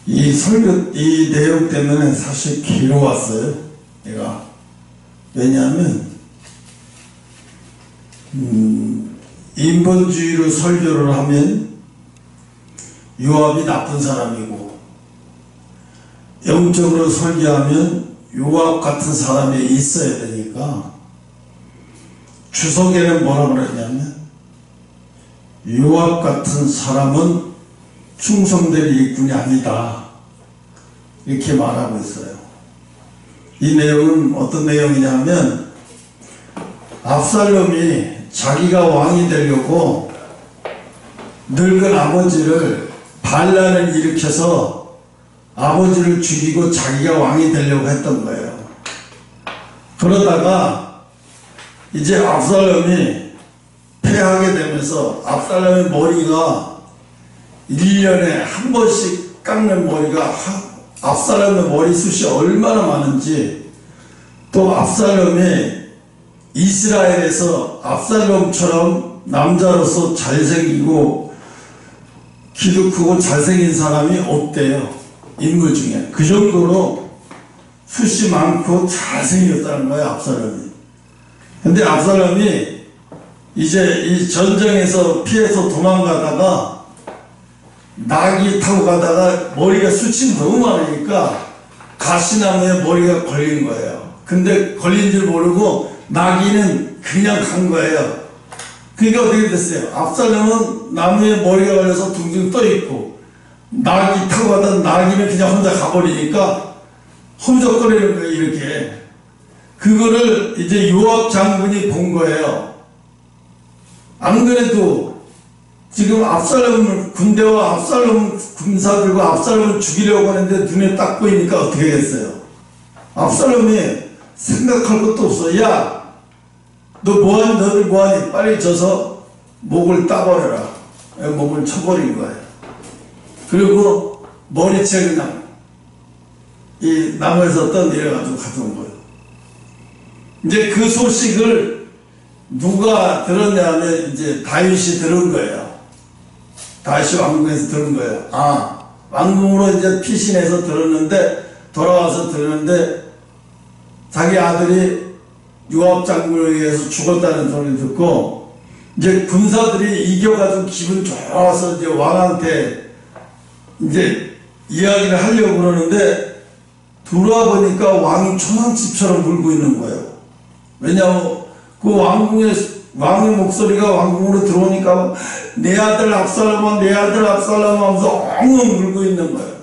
이 설교, 이 내용 때문에 사실 괴로웠어요. 내가. 왜냐하면, 인본주의로 설교를 하면 요압이 나쁜 사람이고, 영적으로 설교하면 요압 같은 사람이 있어야 되니까, 주석에는 뭐라 그러냐면, 요압 같은 사람은 충성될 일꾼이 아니다, 이렇게 말하고 있어요. 이 내용은 어떤 내용이냐면, 압살롬이 자기가 왕이 되려고 늙은 아버지를 반란을 일으켜서 아버지를 죽이고 자기가 왕이 되려고 했던 거예요. 그러다가 이제 압살롬이 패하게 되면서 압살롬의 머리가 1년에 한 번씩 깎는 머리가, 압살롬의 머리숱이 얼마나 많은지, 또 압살롬이 이스라엘에서 압살롬처럼 남자로서 잘생기고 키도 크고 잘생긴 사람이 없대요. 인물 중에. 그 정도로 숱이 많고 잘생겼다는 거예요, 압살롬이. 근데 압살롬이 이제 이 전쟁에서 피해서 도망가다가 나귀 타고 가다가 머리가 숱이 너무 많으니까 가시나무에 머리가 걸린 거예요. 근데 걸린 줄 모르고 나귀는 그냥 간 거예요. 그러니까 어떻게 됐어요? 압살롬은 나무에 머리가 걸려서 둥둥 떠 있고, 나귀 타고 가다 나귀는 그냥 혼자 가버리니까 험적거리는 거예요, 이렇게. 그거를 이제 요압 장군이 본 거예요. 안 그래도 지금 압살롬을, 군대와 압살롬 군사들과 압살롬을 죽이려고 하는데 눈에 딱 보이니까 어떻게 했어요? 압살롬이 생각할 것도 없어. 야, 너 뭐하니? 너들 뭐하니? 빨리 져서 목을 따버려라. 목을 쳐버린 거예요. 그리고 머리채 그냥 이 나무에서 떠내려가지고 가져온 거예요. 이제 그 소식을 누가 들었냐면 이제 다윗이 들은 거예요. 다윗이 왕궁에서 들은 거예요. 아, 왕궁으로 이제 피신해서 들었는데, 돌아와서 들었는데 자기 아들이 요압 장군에 의해서 죽었다는 소리를 듣고, 이제 군사들이 이겨가지고 기분 좋아서 이제 왕한테 이제 이야기를 하려고 그러는데, 들어와 보니까 왕이 초상집처럼 울고 있는 거예요. 왜냐하면 그 왕의 목소리가 왕궁으로 들어오니까 내 아들 압살롬아, 내 아들 압살롬아 하면서 엉엉 울고 있는 거예요.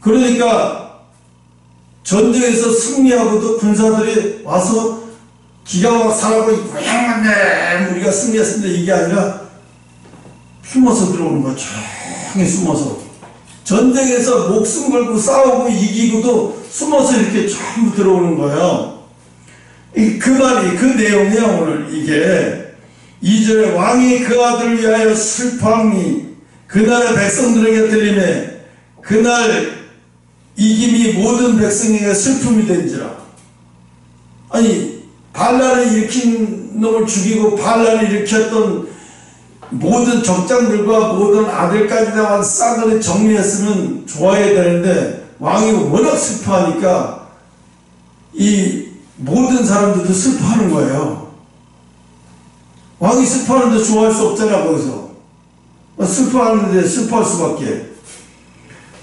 그러니까 전쟁에서 승리하고도 군사들이 와서 기가 막 살아고 있고, 네, 우리가 승리했습니다, 이게 아니라 숨어서 들어오는 거예요. 조용히 숨어서. 전쟁에서 목숨 걸고 싸우고 이기고도 숨어서 이렇게 전부 들어오는 거예요. 그 말이, 그 내용이야, 오늘 이게. 2절에 왕이 그 아들을 위하여 슬퍼함이 그날의 백성들에게 들리매 그날 이김이 모든 백성에게 슬픔이 된지라. 아니, 반란을 일으킨 놈을 죽이고 반란을 일으켰던 모든 적장들과 모든 아들까지 나온 싹을 정리했으면 좋아야 되는데, 왕이 워낙 슬퍼하니까 이 모든 사람들도 슬퍼하는 거예요. 왕이 슬퍼하는데 좋아할 수 없잖아, 거기서. 슬퍼하는데 슬퍼할 수밖에.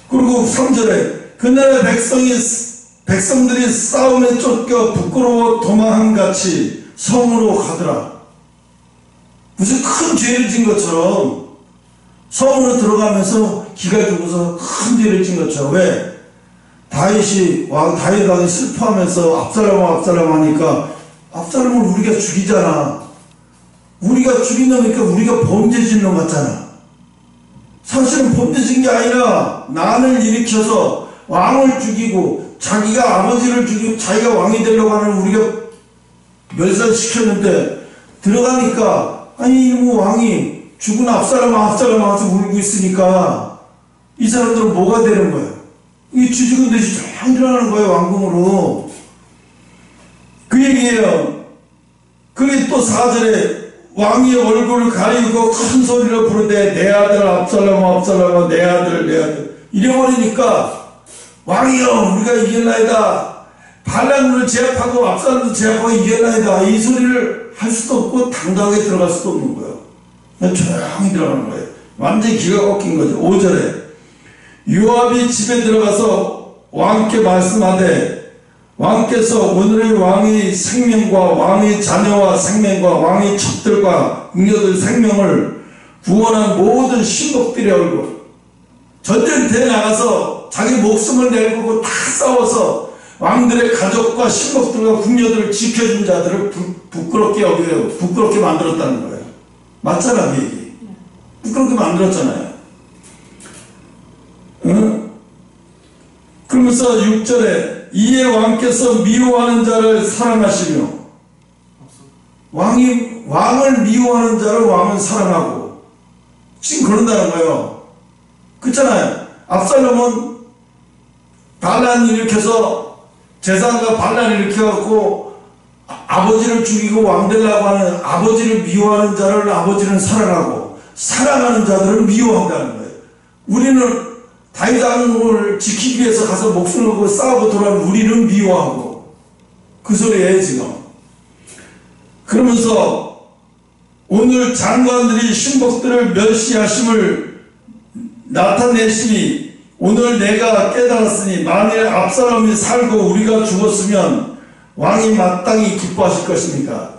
그리고 3절에 그날의 백성들이 싸움에 쫓겨 부끄러워 도망한 같이 성으로 가더라. 무슨 큰 죄를 진 것처럼 성으로 들어가면서 기가 죽어서 큰 죄를 진 것처럼. 왜? 다윗 왕이 슬퍼하면서 압살롬 하니까, 압살롬을 우리가 죽이잖아. 우리가 죽인 놈이니까 우리가 범죄 짓는 놈 같잖아. 사실은 범죄 짓는 게 아니라 난을 일으켜서 왕을 죽이고 자기가 아버지를 죽이고 자기가 왕이 되려고 하는 우리가 멸살시켰는데, 들어가니까 아니 뭐 왕이 죽은 압살롬 와서 울고 있으니까 이 사람들은 뭐가 되는 거예요? 이 주죽은 듯이 쫙 일어나는 거예요, 왕궁으로. 그 얘기예요. 그게 또 4절에 왕이 얼굴을 가리고 큰 소리로 부르되 내 아들 압살롬아, 압살롬아, 내 아들, 내 아들. 잃어버리니까 왕이여 우리가 이겼나이다. 반란을 제압하고 압살도 제압하고 이겼나이다. 이 소리를 할 수도 없고 당당하게 들어갈 수도 없는 거예요. 그냥 조용히 들어가는 거예요. 완전히 기가 꺾인 거죠. 5절에 요압이 집에 들어가서 왕께 말씀하되 왕께서 오늘의 왕의 생명과 왕의 자녀와 생명과 왕의 첩들과 응녀들 생명을 구원한 모든 신복들의 얼굴 전쟁터에 나가서 자기 목숨을 내걸고 다 싸워서 왕들의 가족과 신복들과 궁녀들을 지켜준 자들을 부끄럽게 여겨요. 부끄럽게 만들었다는 거예요. 맞잖아 그 얘기. 부끄럽게 만들었잖아요. 응? 그러면서 6절에 이에 왕께서 미워하는 자를 사랑하시며 왕을 미워하는 자를 왕은 사랑하고 지금 그런다는 거예요. 그렇잖아요. 압살롬은 반란 일으켜서 제사장과 반란 일으켜갖고 아버지를 죽이고 왕 되려고 하는 아버지를 미워하는 자를 아버지는 사랑하고 사랑하는 자들을 미워한다는 거예요. 우리는 다윗 왕을 지키기 위해서 가서 목숨을 걸고 싸우고 돌아오는 우리는 미워하고 그 소리예요 지금. 그러면서 오늘 장관들이 신복들을 멸시하심을 나타내시니 오늘 내가 깨달았으니 만일 압살롬이 살고 우리가 죽었으면 왕이 마땅히 기뻐하실 것입니까?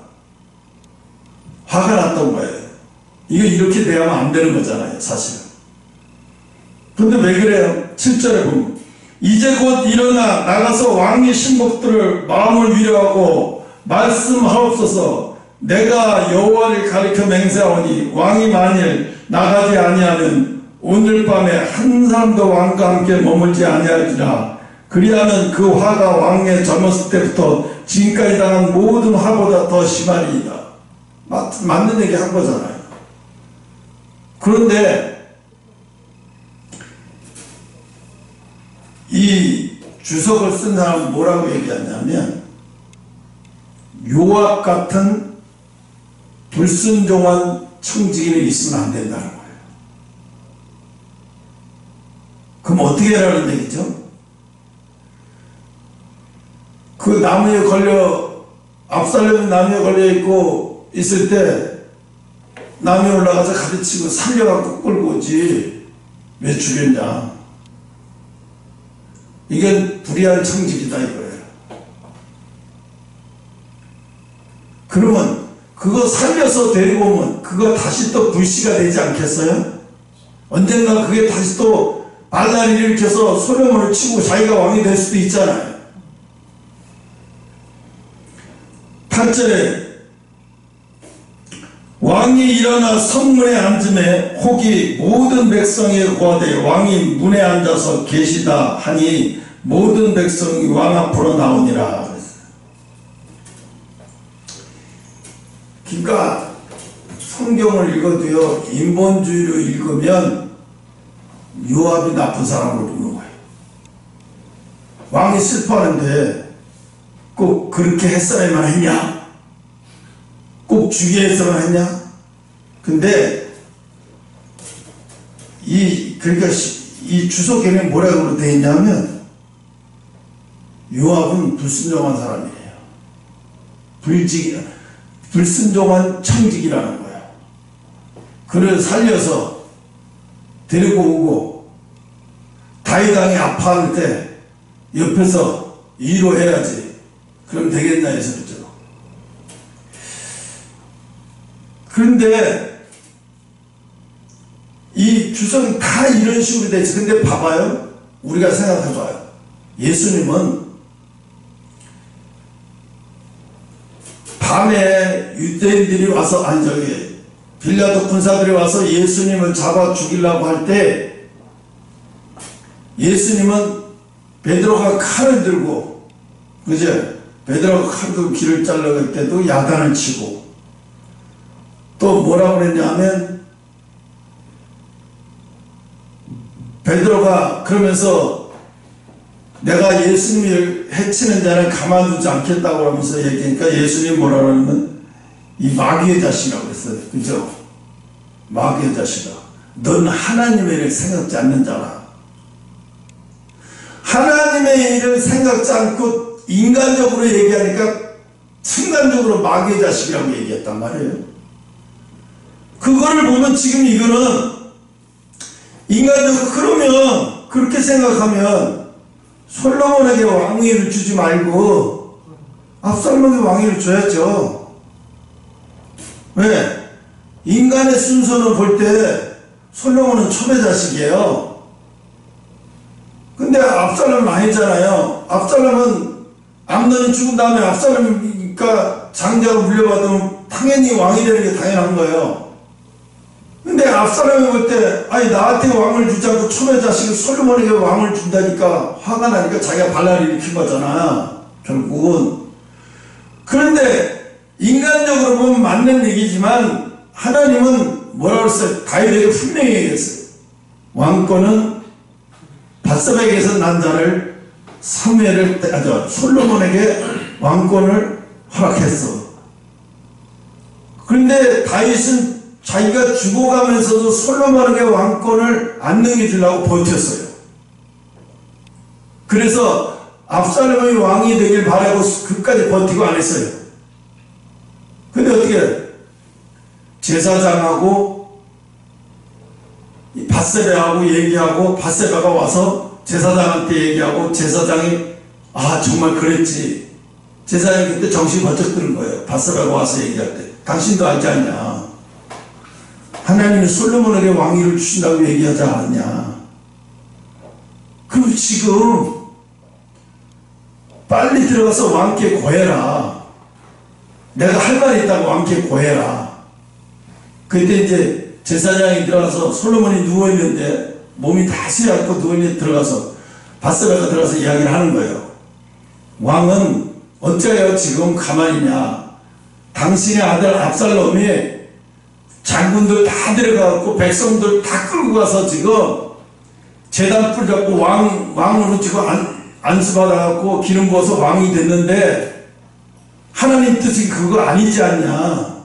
화가 났던 거예요. 이거 이렇게 대하면 안 되는 거잖아요 사실은. 근데 왜 그래요? 7절에 보면 이제 곧 일어나 나가서 왕의 신복들을 마음을 위로하고 말씀하옵소서. 내가 여호와를 가리켜 맹세하오니 왕이 만일 나가지 아니하면 오늘 밤에 한 사람도 왕과 함께 머물지 아니할지라. 그리하면 그 화가 왕의 젊었을 때부터 지금까지 당한 모든 화보다 더 심하리이다. 맞는 얘기 한 거잖아요. 그런데 이 주석을 쓴 사람은 뭐라고 얘기하냐면 요압 같은 불순종한 청지기는 있으면 안 된다는 거예요. 그럼 어떻게 하라는 얘기죠? 그 나무에 걸려 압살롬이 나무에 걸려 있고 있을 때 나무에 올라가서 가르치고 살려갖고 끌고 오지 왜 죽였냐. 이게 불의한 청직이다 이거예요. 그러면 그거 살려서 데리고 오면 그거 다시 또 불씨가 되지 않겠어요? 언젠가 그게 다시 또 반란을 일으켜서 소련을 치고 자기가 왕이 될 수도 있잖아요. 8절에 왕이 일어나 성문에 앉음에 혹이 모든 백성에 고하되 왕이 문에 앉아서 계시다 하니 모든 백성이 왕 앞으로 나오니라. 그러니까 성경을 읽어도요 인본주의로 읽으면 요압이 나쁜 사람으로 보는 거예요. 왕이 슬퍼하는데 꼭 그렇게 했어야만 했냐? 꼭 죽여야 했어야만 했냐? 근데 그러니까 이 주석에는 뭐라고 되어 있냐면 요압은 불순종한 사람이에요. 불순종한 청직이라는 거예요. 그를 살려서 데리고 오고 다윗 왕이 아파할 때 옆에서 위로해야지. 그럼 되겠냐 해서 그렇죠. 그런데 이 주석이 다 이런 식으로 되지. 근데 봐봐요. 우리가 생각해봐요. 예수님은 밤에 유대인들이 와서 빌라도 군사들이 와서 예수님을 잡아 죽이려고 할 때 예수님은 베드로가 칼을 들고 그죠? 베드로가 칼을 들고 길을 잘라갈 때도 야단을 치고 또 뭐라고 그랬냐면 베드로가 그러면서 내가 예수님을 해치는 자는 가만두지 않겠다고 하면서 얘기하니까 예수님 뭐라 그러면 이 마귀의 자식이라고 그랬어요. 그죠? 마귀의 자식아. 넌 하나님의 일을 생각지 않는 자라. 하나님의 일을 생각지 않고 인간적으로 얘기하니까 순간적으로 마귀의 자식이라고 얘기했단 말이에요. 그거를 보면 지금 이거는 인간적으로 그러면 그렇게 생각하면 솔로몬에게 왕위를 주지 말고 압살롬에게 왕위를 줘야죠. 왜? 인간의 순서는 볼 때 솔로몬은 초대 자식이에요. 근데 압살롬은 아니잖아요. 압살롬은 암논이 죽은 다음에 압살롬이니까 장자로 물려받으면 당연히 왕이 되는 게 당연한 거예요. 근데 압살롬이 볼 때 아니 나한테 왕을 주지 않고 초대 자식을 솔로몬에게 왕을 준다니까 화가 나니까 자기가 반란을 일으킨 거잖아 결국은. 그런데 인간적으로 보면 맞는 얘기지만 하나님은 뭐라고 했어요? 다윗에게 분명히 얘기했어요. 왕권은 밧세바에게서 난 자를 솔로몬에게 왕권을 허락했어. 그런데 다윗은 자기가 죽어가면서도 솔로몬에게 왕권을 안 넘겨주려고 버텼어요. 그래서 압살롬이 왕이 되길 바라고 그까지 버티고 안 했어요. 근데 어떻게 제사장하고 밧세바하고 얘기하고 밧세바가 와서 제사장한테 얘기하고 제사장이 아 정말 그랬지. 제사장이 그때 정신이 번쩍 드는 거예요. 밧세바가 와서 얘기할 때 당신도 알지 않냐. 하나님이 솔로몬에게 왕위를 주신다고 얘기하지 않았냐. 그럼 지금 빨리 들어가서 왕께 고해라. 내가 할 말이 있다고 왕께 고해라. 그때 이제 제사장이 들어가서 솔로몬이 누워있는데 몸이 다 쓰여갖고 누워있는데 들어가서 밧세바가 들어가서 이야기를 하는 거예요. 왕은 어째요 지금 가만히냐. 당신의 아들 압살롬이 장군들 다 데려가고 백성들 다 끌고 가서 지금 제단 뿌려갖고 왕으로 지금 안수받아갖고 기름 부어서 왕이 됐는데 하나님 뜻이 그거 아니지 않냐.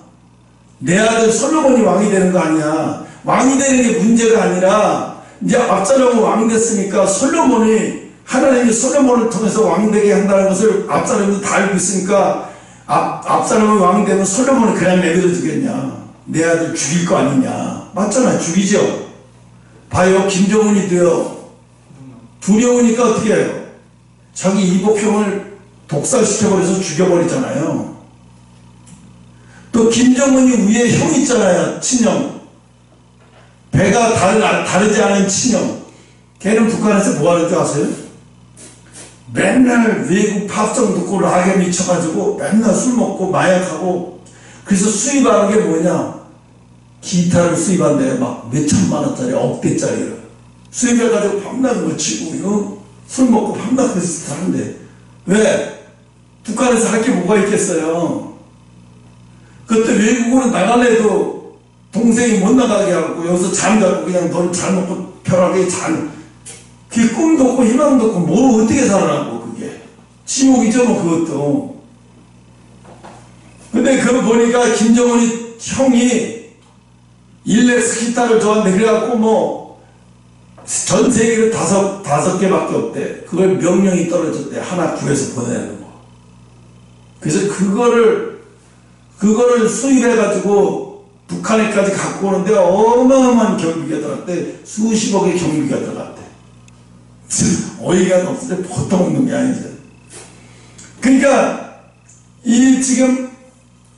내 아들 솔로몬이 왕이 되는 거 아니야. 왕이 되는 게 문제가 아니라 이제 압살롬은 왕 됐으니까 솔로몬이 하나님이 솔로몬을 통해서 왕 되게 한다는 것을 압살롬도 다 알고 있으니까 압살롬이 왕 되면 솔로몬은 그냥 내버려 주겠냐. 내 아들 죽일 거 아니냐. 맞잖아. 죽이죠. 봐요. 김정은이도요. 두려우니까 어떻게 해요? 자기 이복형을 독살시켜버려서 죽여버리잖아요. 또 김정은이 위에 형 있잖아요. 친형. 배가 다르지 않은 친형. 걔는 북한에서 뭐 하는 줄 아세요? 맨날 외국 팝송 듣고 락에 미쳐가지고 맨날 술 먹고 마약하고 그래서 수입하는 게 뭐냐? 기타를 수입한대. 막 몇천만 원짜리 억대짜리를 수입해가지고 밤낮 뭐 치고 이거 술 먹고 밤낮 그래서 하는데 왜? 북한에서 할 게 뭐가 있겠어요? 그때 외국으로 나갈래도 동생이 못 나가게 하고 여기서 잠자고 그냥 넌 잘 먹고 편하게 그게 꿈도 없고 희망도 없고 뭘 어떻게 살아라고. 그게 지옥이죠 뭐 그것도. 근데 그거 보니까 김정은이 형이 일렉스 기타를 좋아하는데 그래갖고 뭐 전 세계로 다섯 개밖에 없대. 그걸 명령이 떨어졌대. 하나 구해서 보내는 거. 그래서 그거를 수입해가지고 북한에까지 갖고 오는데 어마어마한 경비가 들어갔대. 수십억의 경비가 들어갔대. 어이가 없을 때 보통 없는 게 아니죠. 그러니까 지금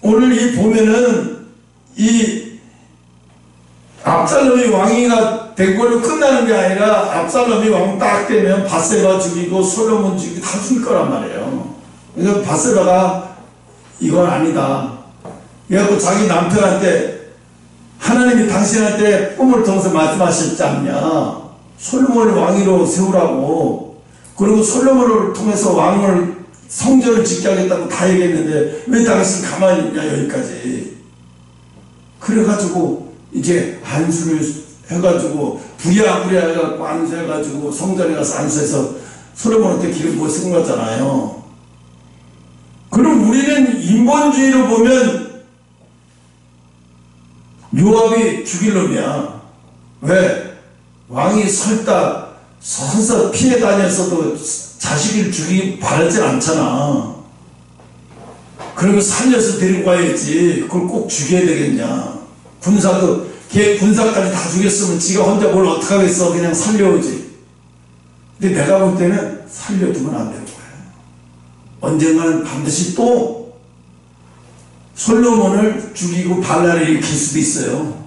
오늘 보면은 압살롬이 왕이가 된 걸로 끝나는 게 아니라 압살롬이 왕 딱 되면 밧세바 죽이고 솔로몬 죽이고 다 죽일 거란 말이에요. 그래서 밧세바가 이건 아니다. 그래갖고 자기 남편한테 하나님이 당신한테 꿈을 통해서 말씀하셨지 않냐. 솔로몬을 왕위로 세우라고. 그리고 솔로몬을 통해서 왕을 성전을 짓게 하겠다고 다 얘기했는데 왜 당신 가만히 있냐 여기까지. 그래가지고 이제 안수를 해가지고 부랴부랴 해갖고 안수해가지고 성전에 가서 안수해서 솔로몬한테 기름 부어 쓴 거잖아요. 그럼 우리는 인본주의로 보면 요압이 죽일 놈이야. 왜? 왕이 설다 서서 피해 다녔어도 자식을 죽이기 바라지 않잖아. 그러면 살려서 데리고 가야지. 그걸 꼭 죽여야 되겠냐. 군사도 걔 군사까지 다 죽였으면 지가 혼자 뭘 어떡하겠어. 그냥 살려오지. 근데 내가 볼 때는 살려두면 안 되는 거야. 언젠가는 반드시 또 솔로몬을 죽이고 반란을 일으킬 수도 있어요.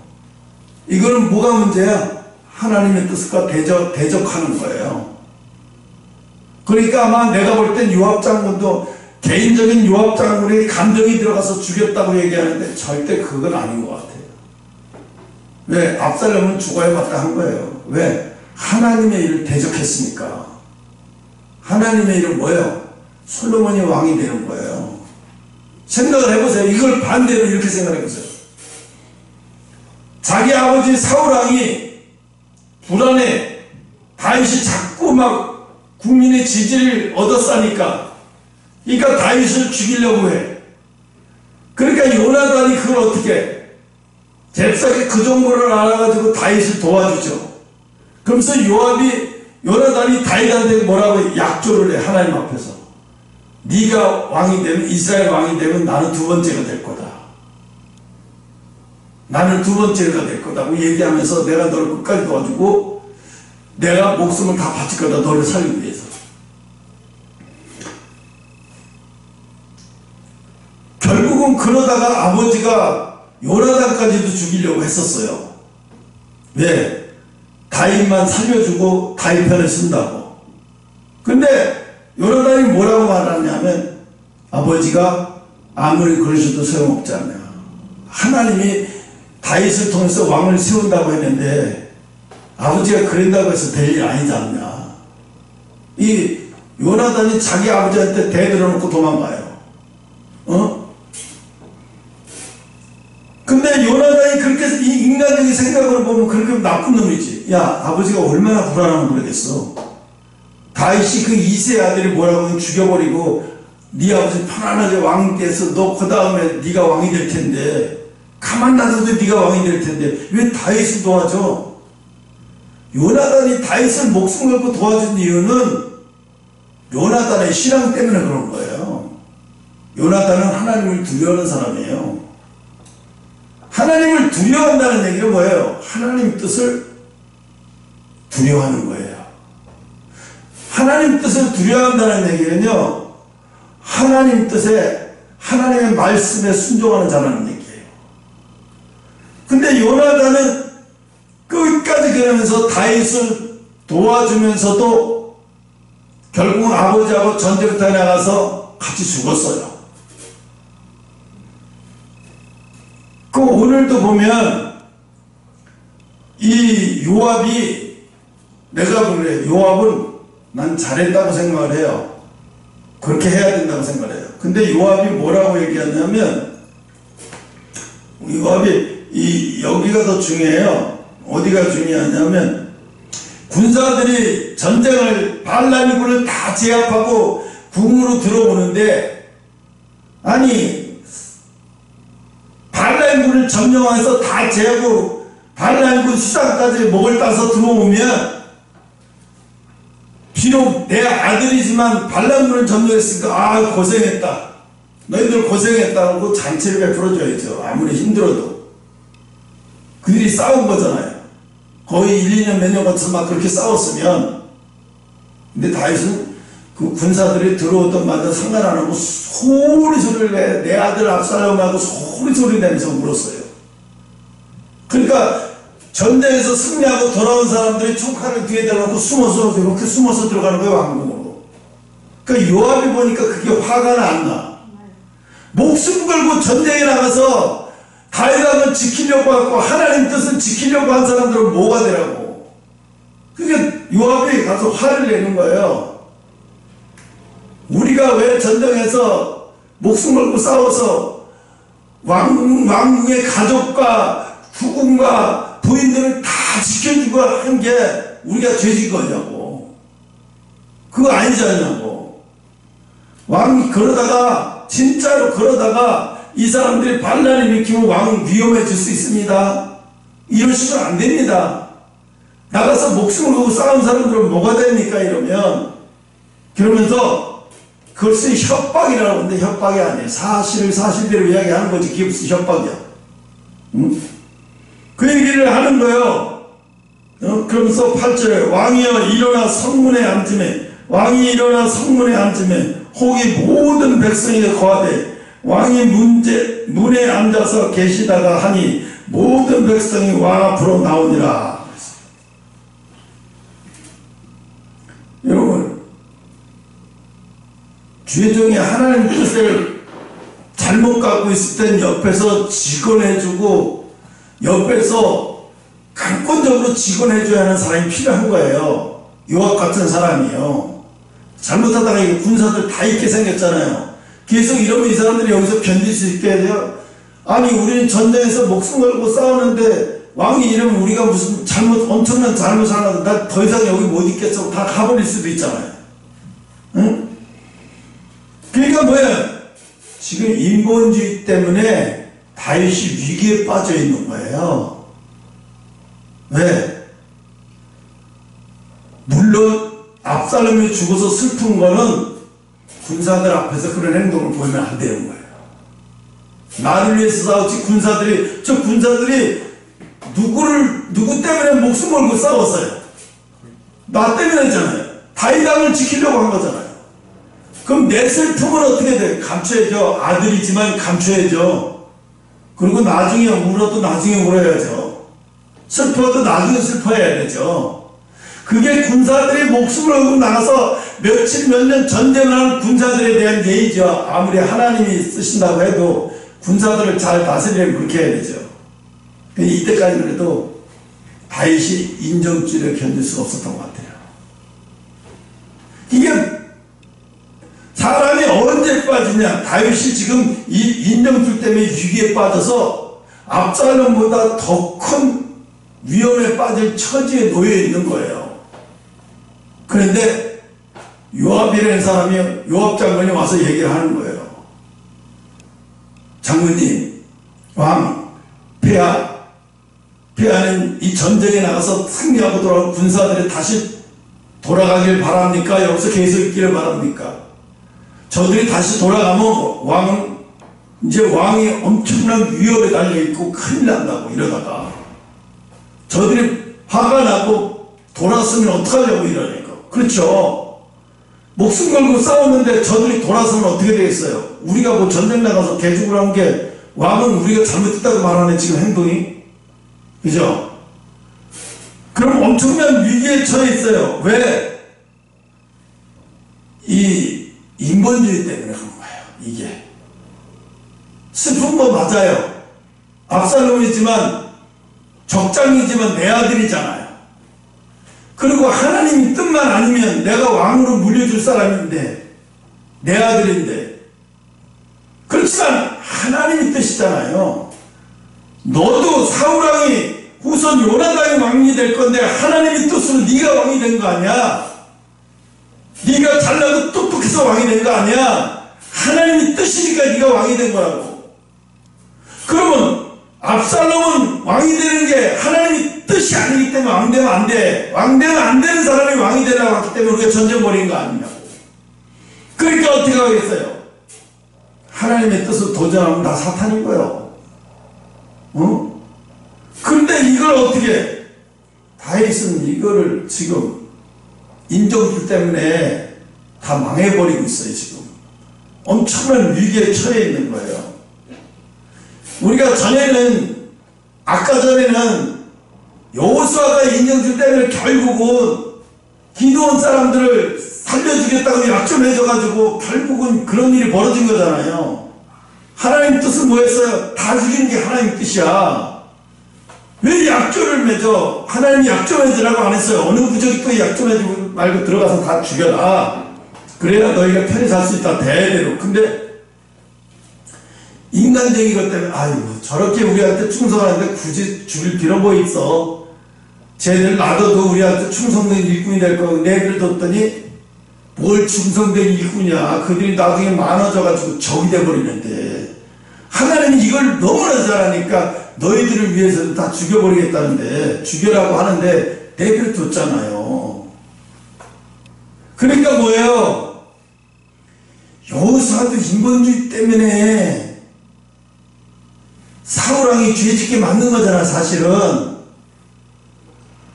이거는 뭐가 문제야? 하나님의 뜻과 대적하는 거예요. 그러니까 아마 내가 볼 땐 요압 장군도 개인적인 요압 장군의 감정이 들어가서 죽였다고 얘기하는데 절대 그건 아닌 것 같아요. 왜? 압살롬은 죽어야 마땅한 거예요. 왜? 하나님의 일을 대적했으니까. 하나님의 일은 뭐예요? 솔로몬이 왕이 되는 거예요. 생각을 해보세요. 이걸 반대로 이렇게 생각해보세요. 자기 아버지 사울왕이 불안해. 다윗이 자꾸 막 국민의 지지를 얻었으니까. 그러니까 다윗을 죽이려고 해. 그러니까 요나단이 그걸 어떻게 해? 잽싸게 그 정보를 알아가지고 다윗을 도와주죠. 그러면서 요나단이 다윗한테 뭐라고 약조를 해. 하나님 앞에서. 네가 왕이 되면, 이스라엘 왕이 되면 나는 두 번째가 될 거다. 나는 두 번째가 될 거다고 얘기하면서 내가 너를 끝까지 도와주고 내가 목숨을 다 바칠 거다. 너를 살리기 위해서. 결국은 그러다가 아버지가 요나단까지도 죽이려고 했었어요. 왜? 다윗만 살려주고 다윗 편을 쓴다고. 근데 요나단이 뭐라고 말하냐면 아버지가 아무리 그러셔도 소용없지 않냐. 하나님이 다윗을 통해서 왕을 세운다고 했는데 아버지가 그런다고 해서 될 일 아니지 않냐. 이 요나단이 자기 아버지한테 대들어놓고 도망가요. 근데 요나단이 그렇게 이 인간적인 생각으로 보면 그렇게 나쁜 놈이지. 야, 아버지가 얼마나 불안하면 그러겠어. 다윗이 그 이세 아들이 뭐라고 죽여버리고 네 아버지 편안하게 왕 돼서 너 그 다음에 네가 왕이 될 텐데 가만 놔둬도 네가 왕이 될 텐데 왜 다윗을 도와줘? 요나단이 다윗을 목숨 걸고 도와준 이유는 요나단의 신앙 때문에 그런 거예요. 요나단은 하나님을 두려워하는 사람이에요. 하나님을 두려워한다는 얘기는 뭐예요? 하나님 뜻을 두려워하는 거예요. 하나님 뜻을 두려워한다는 얘기는요, 하나님 뜻에, 하나님의 말씀에 순종하는 자라는 얘기예요. 근데 요나단은 끝까지 그러면서 다윗을 도와주면서도 결국은 아버지하고 전쟁터에 나가서 같이 죽었어요. 그 오늘도 보면 이 요압이, 내가 그래, 요압은 난 잘했다고 생각을 해요. 그렇게 해야 된다고 생각을 해요. 근데 요압이 뭐라고 얘기하냐면, 요압이 여기가 더 중요해요. 어디가 중요하냐면, 군사들이 전쟁을 반란군을 다 제압하고 궁으로 들어오는데, 아니 반란군을 점령해서 다 제하고 반란군 수장까지 목을 따서 들어오면 비록 내 아들이지만 반란군을 점령했으니까 아 고생했다, 너희들 고생했다고 잔치를 베풀어줘야죠. 아무리 힘들어도. 그들이 싸운 거잖아요. 거의 1, 2년 몇 년 거쳐서 막 그렇게 싸웠으면. 근데 다윗은 그 군사들이 들어오던 마다 상관 안 하고 소리소리를 내 아들 압살롬하고 소리소리 내면서 울었어요. 그러니까 전쟁에서 승리하고 돌아온 사람들이 총칼을 뒤에 대놓고 숨어서 이렇게 숨어서 들어가는 거예요, 왕궁으로. 그러니까 요압이 보니까 그게 화가 안 나. 목숨 걸고 전쟁에 나가서 다윗왕을 지키려고 하고 하나님 뜻을 지키려고 한 사람들은 뭐가 되라고. 그러니까 요압이 가서 화를 내는 거예요. 우리가 왜 전쟁에서 목숨 걸고 싸워서 왕궁의 가족과 후궁과 부인들을 다 지켜주고 한 게 우리가 죄진 거냐고. 그거 아니지 않냐고. 왕이 그러다가 진짜로 그러다가 이 사람들이 반란을 일으키면 왕 위험해질 수 있습니다. 이러시면 안 됩니다. 나가서 목숨을 걸고 싸운 사람들은 뭐가 됩니까? 이러면 그러면서 그것이 협박이라고 하는데 협박이 아니에요. 사실을 사실대로 이야기하는 거지. 그게 무슨 협박이야. 응? 그 얘기를 하는 거예요. 그러면서 8절에 왕이여 일어나 성문에 앉으매 왕이 일어나 성문에 앉으매 혹이 모든 백성이 거하되 왕이 문에 앉아서 계시다가 하니 모든 백성이 왕 앞으로 나오니라. 여러분, 주의 종이 하나님 뜻을 잘못 갖고 있을 땐 옆에서 직언해주고 옆에서 강권적으로 직언해줘야 하는 사람이 필요한 거예요. 요압 같은 사람이요. 잘못하다가 이 군사들 다 있게 생겼잖아요. 계속 이러면 이 사람들이 여기서 견딜 수 있게 해요. 아니 우리는 전쟁에서 목숨 걸고 싸우는데 왕이 이러면 우리가 무슨 엄청난 잘못을 하나 나 더 이상 여기 못 있겠어. 다 가버릴 수도 있잖아요. 응? 그러니까 뭐야? 지금 인본주의 때문에 다윗이 위기에 빠져 있는 거예요. 왜? 물론 압살롬이 죽어서 슬픈 거는 군사들 앞에서 그런 행동을 보이면 안 되는 거예요. 나를 위해서 싸웠지 저 군사들이 누구 때문에 목숨 걸고 싸웠어요? 나 때문에잖아요. 다윗왕을 지키려고 한 거잖아요. 그럼 내 슬픔은 어떻게 돼? 감춰야죠. 아들이지만 감춰야죠. 그리고 나중에 울어도 나중에 울어야죠. 슬퍼도 나중에 슬퍼해야 되죠. 그게 군사들이 목숨을 걸고 나가서 며칠 몇 년 전쟁을 하는 군사들에 대한 예의죠. 아무리 하나님이 쓰신다고 해도 군사들을 잘 다스리려면 그렇게 해야 되죠. 이때까지는 그래도 다윗이 인정주의를 견딜 수가 없었던 것 같아요. 이게 사람이 언제 빠지냐? 다윗이 지금 이 인정주의 때문에 위기에 빠져서 압살롬보다 더 큰 위험에 빠질 처지에 놓여 있는 거예요. 그런데 요압이라는 사람이 요압 장군이 와서 얘기를 하는 거예요. 장군님, 왕, 폐하는 이 전쟁에 나가서 승리하고 돌아온 군사들이 다시 돌아가길 바랍니까? 여기서 계속 있기를 바랍니까? 저들이 다시 돌아가면 이제 왕이 엄청난 위협에 달려있고 큰일 난다고 이러다가 저들이 화가 나고 돌아서면 어떡하려고 이러니까. 그렇죠. 목숨 걸고 싸웠는데 저들이 돌아서면 어떻게 되겠어요? 우리가 뭐 전쟁 나가서 개죽을 한 게 왕은 우리가 잘못했다고 말하네 지금 행동이. 그죠? 그럼 엄청난 위기에 처해 있어요. 왜? 이 인본주의 때문에 그런 거예요. 이게 슬픈 거 맞아요. 압살롬이지만 적장이지만 내 아들이잖아요. 그리고 하나님 뜻만 아니면 내가 왕으로 물려줄 사람인데 내 아들인데 그렇지만 하나님의 뜻이잖아요. 너도 사울왕이 후손 요나단이 왕이 될 건데 하나님의 뜻으로 네가 왕이 된 거 아니야. 네가 잘나고 똑똑해서 왕이 된 거 아니야. 하나님의 뜻이니까 네가 왕이 된 거라고. 그러면 압살롬은 왕이 되는 게 하나님의 뜻이 아니기 때문에 왕 되면 안 돼. 왕 되면 안 되는 사람이 왕이 되려고 했기 때문에 우리가 전쟁 벌인 거 아니냐고. 그러니까 어떻게 하겠어요? 하나님의 뜻을 도전하면 다 사탄인 거예요. 어? 근데 이걸 어떻게 다윗은 이거를 지금 인정주 때문에 다 망해버리고 있어요. 지금 엄청난 위기에 처해 있는 거예요. 우리가 아까 전에는 여호수아가 인정주 때문에 결국은 기드온 사람들을 살려주겠다고 약점해줘가지고 결국은 그런 일이 벌어진 거잖아요. 하나님 뜻은 뭐였어요? 다 죽이는 게 하나님 뜻이야. 왜 약조를 맺어? 하나님이 약조해주라고 안 했어요. 어느 부족이 또 약조해주고 말고 들어가서 다 죽여라. 그래야 너희가 편히 살 수 있다. 대대로. 근데 인간적인 것 때문에 아이고 저렇게 우리한테 충성하는데 굳이 죽일 필요 뭐 있어. 쟤들 놔둬도 우리한테 충성된 일꾼이 될 거고 내를 뒀더니 뭘 충성된 일꾼이야. 그들이 나중에 많아져가지고 적이 돼버리는데 하나님이 이걸 너무나 잘하니까 너희들을 위해서는 다 죽여버리겠다는데 죽여라고 하는데 내버려뒀잖아요. 그러니까 뭐예요? 여호수아도 인본주의 때문에 사울왕이 죄짓게 만든 거잖아, 사실은.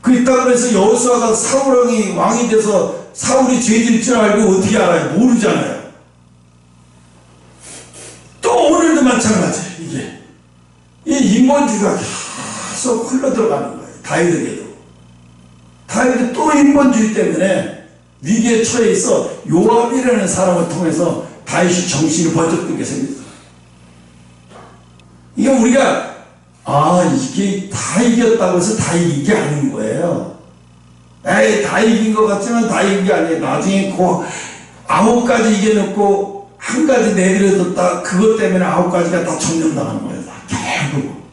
그러니까 그래서 여호수아가 사울왕이 왕이 돼서 사울이 죄질 줄 알고 어떻게 알아요? 모르잖아요. 또 오늘도 마찬가지. 이게 이 인본주의가 계속 흘러들어가는 거예요. 다윗에게도. 다윗이 또 인본주의 때문에 위기에 처해 있어 요압이라는 사람을 통해서 다윗이 정신이 번쩍 뜨게 생겼어요. 이게 우리가 이게 다 이겼다고 해서 다 이긴 게 아닌 거예요. 다 이긴 것 같지만 다 이긴 게 아니에요. 나중에 그 9가지 이겨놓고 한 가지 내버려뒀다. 그것 때문에 9가지가 다 점령당하는 거예요. 결국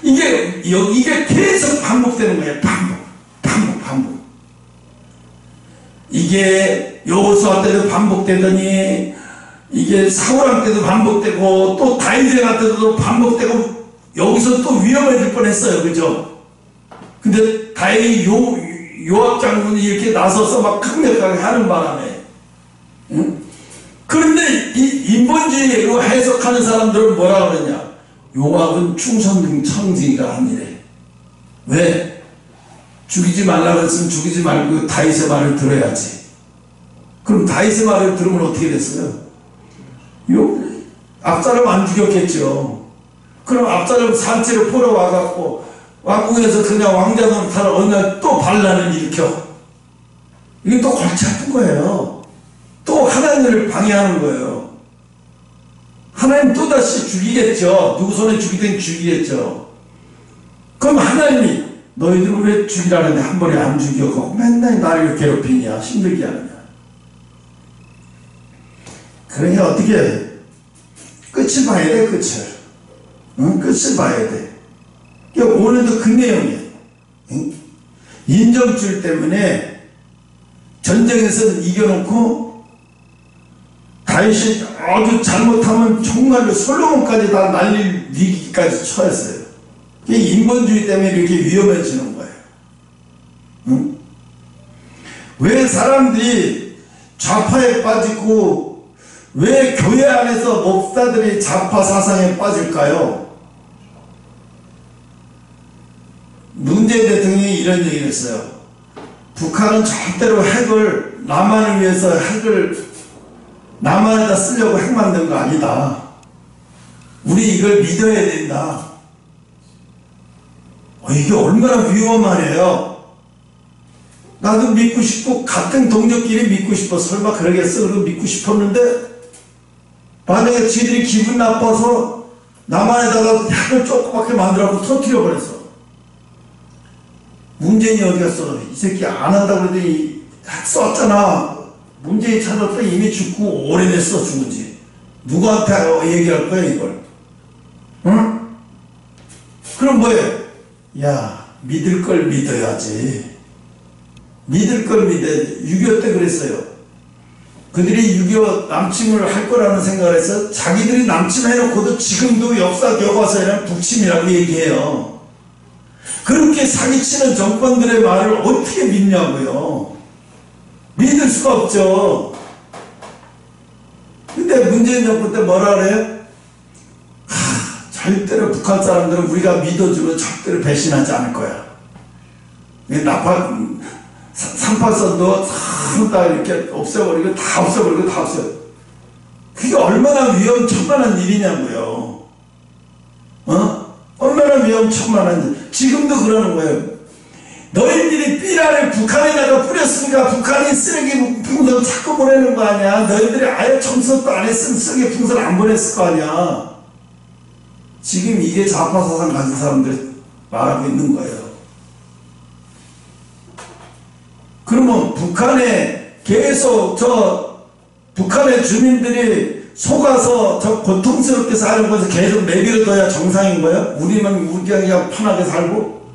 이게 계속 반복되는 거예요. 반복. 이게 여호수아 때도 반복되더니 이게 사울왕 때도 반복되고 또 다윗왕 때도 반복되고 여기서 또 위험해질 뻔했어요. 그죠? 근데 다행히 요압 장군이 이렇게 나서서 막 강력하게 하는 바람에 그런데 이 인본주의로 해석하는 사람들은 뭐라 그러냐? 요압은 충성등 청지기가 아니래. 왜? 죽이지 말라고 했으면 죽이지 말고 다윗의 말을 들어야지. 그럼 다윗의 말을 들으면 어떻게 됐어요? 압살롬 안 죽였겠죠. 그럼 압살롬 산채로 포로 와갖고 왕궁에서 그냥 왕자 노릇하러 어느 날 또 반란을 일으켜. 이게 또 골치 아픈 거예요. 또 하나님을 방해하는 거예요. 하나님 또다시 죽이겠죠. 누구 손에 죽이든 죽이겠죠. 그럼 하나님이 너희들은 왜 죽이라는데 한 번에 안 죽여고 맨날 나를 괴롭히냐, 힘들게 하느냐. 그러니까 어떻게 해? 끝을 봐야 돼, 끝을. 끝을 봐야 돼. 그러니까 오늘도 그 내용이에요. 인정줄 때문에 전쟁에서는 이겨놓고 다윗이 아주 잘못하면 정말로 솔로몬까지 다 날릴 위기까지 처했어요. 이게 인본주의 때문에 이렇게 위험해지는 거예요. 왜 사람들이 좌파에 빠지고 왜 교회 안에서 목사들이 좌파 사상에 빠질까요? 문재인 대통령이 이런 얘기를 했어요. 북한은 절대로 핵을 남한을 위해서 핵을 남한에다 쓰려고 핵 만든 거 아니다. 우리 이걸 믿어야 된다. 이게 얼마나 위험하네요. 나도 믿고 싶고 같은 동족끼리 믿고 싶어. 설마 그러겠어? 그러고 믿고 싶었는데 만약에 지들이 기분 나빠서 남한에다가 핵을 조그맣게 만들어갖고 터뜨려버렸어. 문재인이 어디 갔어? 이 새끼 안 한다고 그러더니 핵 쐈잖아. 문재인 찾았더니 이미 죽고 오래됐어. 죽은지. 누구한테 얘기할 거야 이걸? 응? 그럼 뭐예요? 야, 믿을 걸 믿어야지. 믿을 걸 믿어야지. 6.25 때 그랬어요. 그들이 6.25 남침을 할 거라는 생각을 해서 자기들이 남침해놓고도 지금도 역사 교과서에는 북침이라고 얘기해요. 그렇게 사기치는 정권들의 말을 어떻게 믿냐고요. 믿을 수가 없죠. 근데 문재인 정부 때 뭐라 그래요? 절대로 북한 사람들은 우리가 믿어주면 절대로 배신하지 않을 거야. 38선도 다 이렇게 없애버리고 다 없애요. 그게 얼마나 위험천만한 일이냐고요. 얼마나 위험천만한 일. 지금도 그러는 거예요. 너희들이 삐라를 북한에다가 뿌렸으니까 북한이 쓰레기 풍선 자꾸 보내는 거 아니야. 너희들이 아예 청소도 안 했으면 쓰레기 풍선 안 보냈을 거 아니야. 지금 이게 좌파사상 가진 사람들이 말하고 있는 거예요. 그러면 북한에 계속 북한의 주민들이 속아서 고통스럽게 사는 것을 계속 내버려둬야 정상인 거예요? 우리만 그냥 편하게 살고?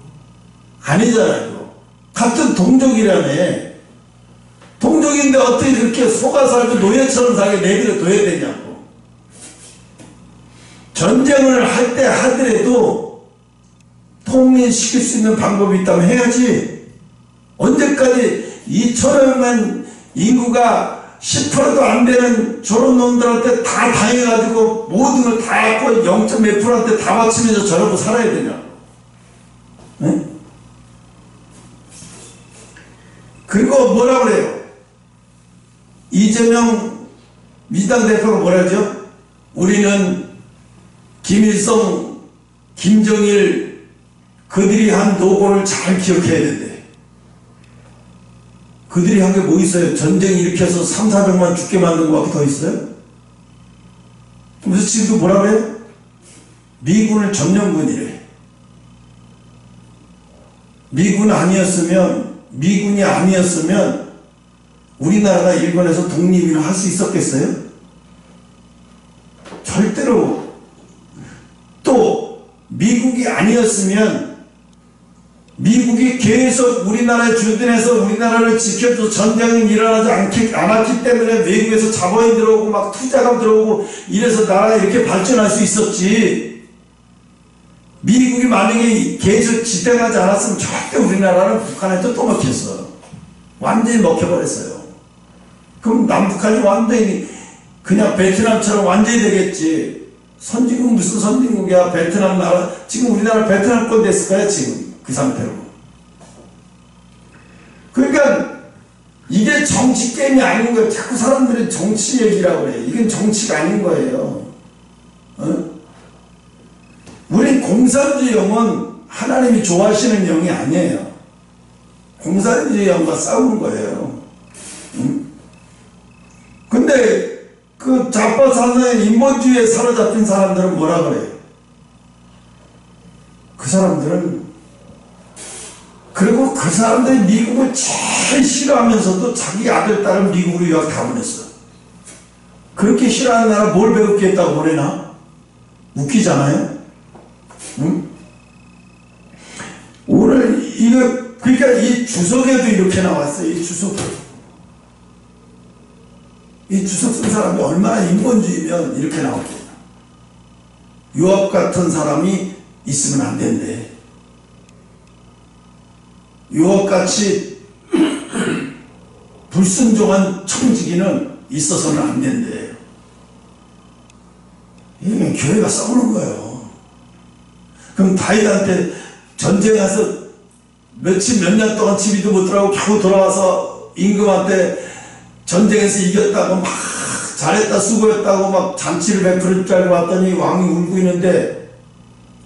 아니잖아요. 같은 동족이라며. 동족인데 어떻게 그렇게 속아 살고 노예처럼 살게 내버려둬야 되냐고. 전쟁을 할 때 하더라도 통일시킬 수 있는 방법이 있다면 해야지. 언제까지 2천억만 인구가 10%도 안 되는 저런 놈들한테 다 당해가지고 모든 걸 다 갖고 0. 몇 %한테 다 바치면서 저러고 살아야 되냐. 네? 그리고 뭐라 그래요? 이재명 민주당 대표가 뭐라 하죠? 우리는 김일성, 김정일 그들이 한 노고를 잘 기억해야 된대. 그들이 한 게 뭐 있어요? 전쟁 일으켜서 300~400만 죽게 만든 거 밖에 더 있어요? 그래서 지금도 뭐라 그래요? 미군을 점령군이래. 미군이 아니었으면 우리나라가 일본에서 독립이나 할 수 있었겠어요? 절대로. 또 미국이 아니었으면 미국이 계속 우리나라에 주둔해서 우리나라를 지켜줘 전쟁이 일어나지 않았기 때문에 외국에서 자본이 들어오고 막 투자가 들어오고 이래서 나라가 이렇게 발전할 수 있었지. 미국이 만약에 계속 지탱하지 않았으면 절대 우리나라는 북한한테 또 먹혔어. 완전히 먹혀버렸어요. 그럼 남북한이 완전히 그냥 베트남처럼 완전히 되겠지. 선진국 무슨 선진국이야. 베트남 나라 지금 우리나라 베트남권 됐을까요 지금 그 상태로. 그러니까 이게 정치 게임이 아닌 거예요. 자꾸 사람들이 정치 얘기라고 그래. 이건 정치가 아닌 거예요. 우린 공산주의 영은 하나님이 좋아하시는 영이 아니에요. 공산주의 영과 싸우는 거예요. 근데 그 자빠사는 인본주의에 사로잡힌 사람들은 뭐라 그래요? 그 사람들은 그리고 그 사람들이 미국을 제일 싫어하면서도 자기 아들 딸은 미국으로 유학 다 보냈어. 그렇게 싫어하는 나라 뭘 배웠겠다고 보내나? 웃기잖아요. 응? 오늘 이거 그러니까 이 주석에도 이렇게 나왔어요. 이 주석 쓴 사람이 얼마나 인본주의면 이렇게 나왔겠나. 유압 같은 사람이 있으면 안 된대. 유압같이 불순종한 청지기는 있어서는 안 된대. 이게 교회가 싸우는 거예요. 그럼 다윗한테 전쟁에 가서 며칠 몇 년 동안 집이도 못 들어가고 겨우 돌아와서 임금한테 전쟁에서 이겼다고 막 잘했다 수고했다고 막 잔치를 베풀을 줄 알고 왔더니 왕이 울고 있는데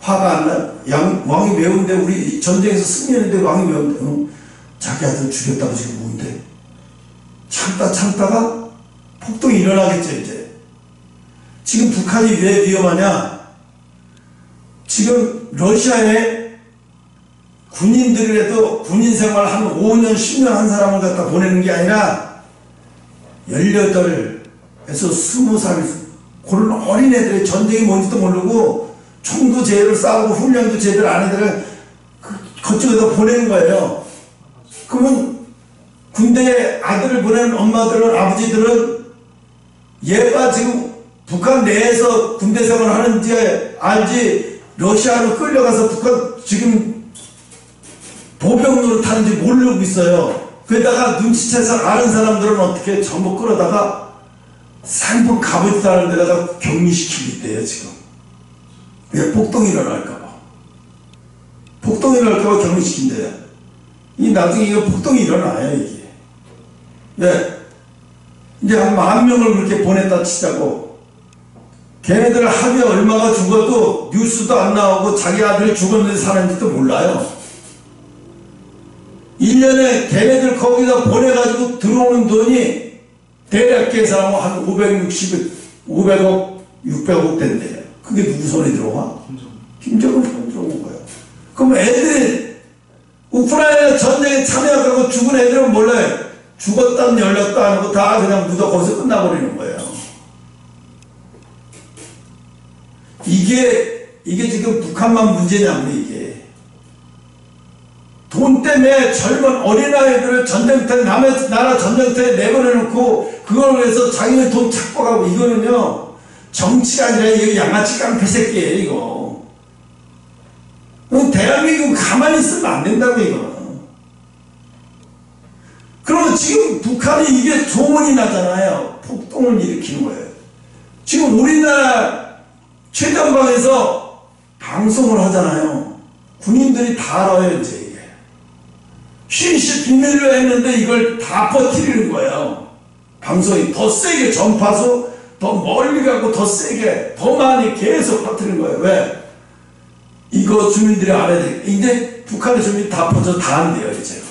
화가 안 나. 왕이 매운데 우리 전쟁에서 승리했는데 왕이 매운데 자기 아들 죽였다고 지금 뭔데? 참다가 폭동이 일어나겠죠 이제. 지금 북한이 왜 위험하냐? 지금 러시아에 군인들이라도 군인 생활 한 5년 10년 한 사람을 갖다 보내는 게 아니라 18에서 20살 그런 어린애들이 전쟁이 뭔지도 모르고 총도 제대로 싸우고 훈련도 제대로 안 애들을 그쪽에다 보내는 거예요. 그러면 군대에 아들을 보내는 엄마들은 아버지들은 얘가 지금 북한 내에서 군대 생활을 하는지 알지 러시아로 끌려가서 북한 지금 보병로를 타는지 모르고 있어요. 그러다가 눈치채서 아는 사람들은 어떻게 전부 끌어다가 상분 가보지도 않은 데다가 격리시키고 있대요 지금. 왜? 폭동이 일어날까봐. 폭동이 일어날까봐 격리시킨대요. 이 나중에 이거 폭동이 일어나요 이게. 왜? 이제 한 10,000명을 그렇게 보냈다 치자고. 걔네들 하루에 얼마가 죽어도 뉴스도 안 나오고 자기 아들이 죽었는데 사는지도 몰라요. 1년에 걔네들 거기다 보내가지고 들어오는 돈이 대략 계산하면 한 500억, 600억 된대요. 그게 누구 손에 들어와? 김정은 손에 들어온 거예요. 그럼 애들이 우크라이나 전쟁에 참여하고 죽은 애들은 몰라요. 죽었다 열렸다 하는 거 다 그냥 묻어 거기서 끝나버리는 거예요. 이게 지금 북한만 문제냐면 이게. 돈 때문에 젊은 어린아이들을 전쟁터에 남의 나라 전쟁터에 내보내놓고 그걸 위해서 자기네 돈 착복하고 이거는요 정치가 아니라 이거 양아치 깡패 새끼예요 이거. 대한민국 가만히 있으면 안 된다고 이거. 지금 북한이 이게 소문이 나잖아요. 폭동을 일으키는 거예요. 지금 우리나라 최전방에서 방송을 하잖아요. 군인들이 다 알아요, 이제 이게. 쉬쉬 비밀로 했는데 이걸 다 퍼뜨리는 거예요. 방송이 더 세게 전파수, 더 멀리 가고 더 세게, 더 많이 계속 퍼뜨리는 거예요. 왜? 이거 주민들이 알아야 돼. 이제 북한의 주민이 다 퍼져 다 안 돼요, 이제.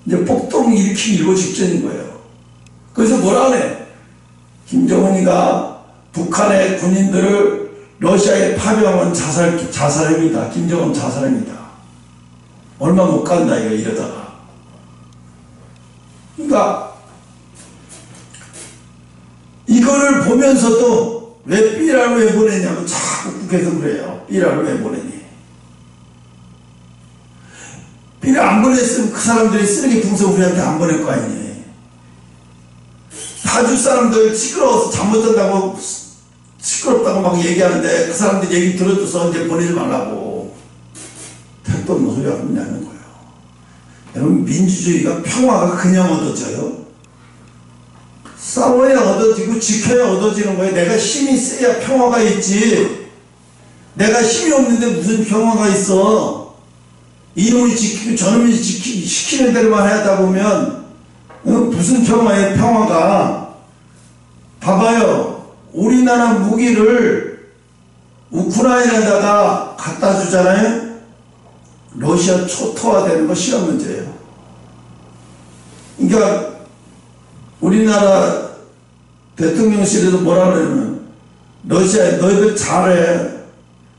이제 폭동 일으키기 일보 직전인 거예요. 그래서 뭐라 그래? 김정은이가 북한의 군인들을 러시아에 파병한 자살입니다. 김정은 자살입니다. 얼마 못 간다, 이거 이러다가. 그러니까, 이거를 보면서도 왜 삐라를 왜 보내냐고 자꾸 국회에서 그래요. 삐라를 왜 보내니? 삐를 안 보냈으면 그 사람들이 쓰레기 풍선 우리한테 안 보낼 거 아니니. 파주 사람들 시끄러워서 잠 못 잔다고 시끄럽다고 막 얘기하는데 그 사람들 얘기 들어줘서 이제 보내지 말라고. 택도 없는 소리 하는 거예요. 여러분, 민주주의가 평화가 그냥 얻어져요? 싸워야 얻어지고 지켜야 얻어지는 거예요. 내가 힘이 세야 평화가 있지. 내가 힘이 없는데 무슨 평화가 있어. 이놈이 지키고 저놈이 시키는 대로만 하다 보면 무슨 평화예요, 평화가. 봐봐요. 우리나라 무기를 우크라이나에다가 갖다 주잖아요. 러시아 초토화되는 거 시간 문제예요. 그러니까 우리나라 대통령실에서 뭐라 그러냐면 러시아 너희들 잘해.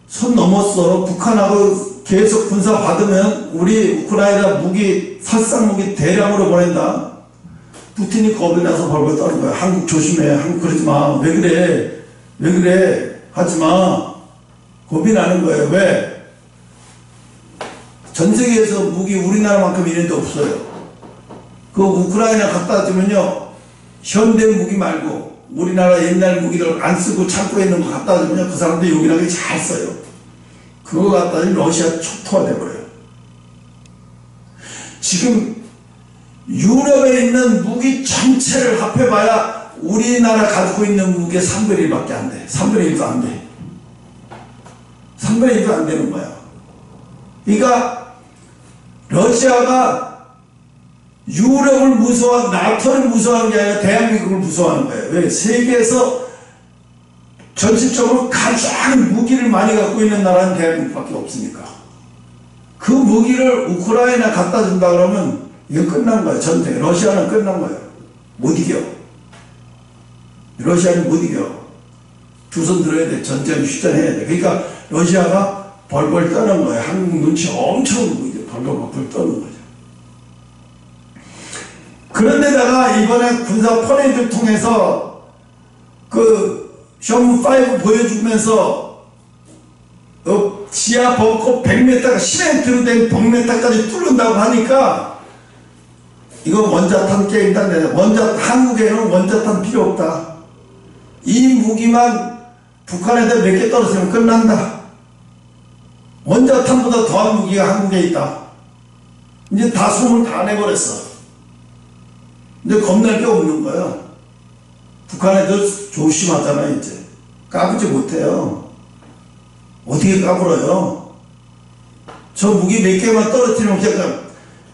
손 넘었어. 북한하고 계속 군사 받으면 우리 우크라이나 무기 살상 무기 대량으로 보낸다. 푸틴이 겁이 나서 벌벌 떠는 거야. 한국 조심해. 한국 그러지 마. 왜 그래? 왜 그래? 하지 마. 겁이 나는 거예요. 왜? 전 세계에서 무기 우리나라만큼 이런 데 없어요. 그 우크라이나 갖다 주면요. 현대 무기 말고 우리나라 옛날 무기를 안 쓰고 창고에 있는 거 갖다 주면요. 그 사람들 요긴하게 잘 써요. 그거 갖다 주면 러시아 초토화 돼버려요. 지금 유럽에 있는 무기 전체를 합해봐야 우리나라 가지고 있는 무기의 3분의 1밖에 안 돼. 3분의 1도 안 돼. 3분의 1도 안 되는 거야. 그러니까 러시아가 유럽을 무서워하고 나토를 무서워하는 게 아니라 대한민국을 무서워하는 거예요. 왜? 세계에서 전체적으로 가장 무기를 많이 갖고 있는 나라는 대한민국밖에 없으니까. 그 무기를 우크라이나 갖다 준다 그러면 이거 끝난 거예요. 전쟁. 러시아는 끝난 거예요. 못 이겨. 러시아는 못 이겨. 두 손 들어야 돼. 전쟁 휴전해야 돼. 그러니까 러시아가 벌벌 떠는 거예요. 한국 눈치 엄청 이제 벌벌 떠는 거죠. 그런데다가 이번에 군사 퍼레이드를 통해서 그 셔문5 보여주면서 지하 벙커 100m가 시멘트로 된 100m까지 뚫는다고 하니까 이거 원자탄 게임이다. 한국에는 원자탄 필요 없다. 이 무기만 북한에다 몇 개 떨어지면 끝난다. 원자탄보다 더한 무기가 한국에 있다. 이제 다 소문 다 내버렸어. 근데 겁날 게 없는 거예요. 북한 애들 조심하잖아요, 이제. 까불지 못해요. 어떻게 까불어요? 저 무기 몇 개만 떨어뜨리면 그냥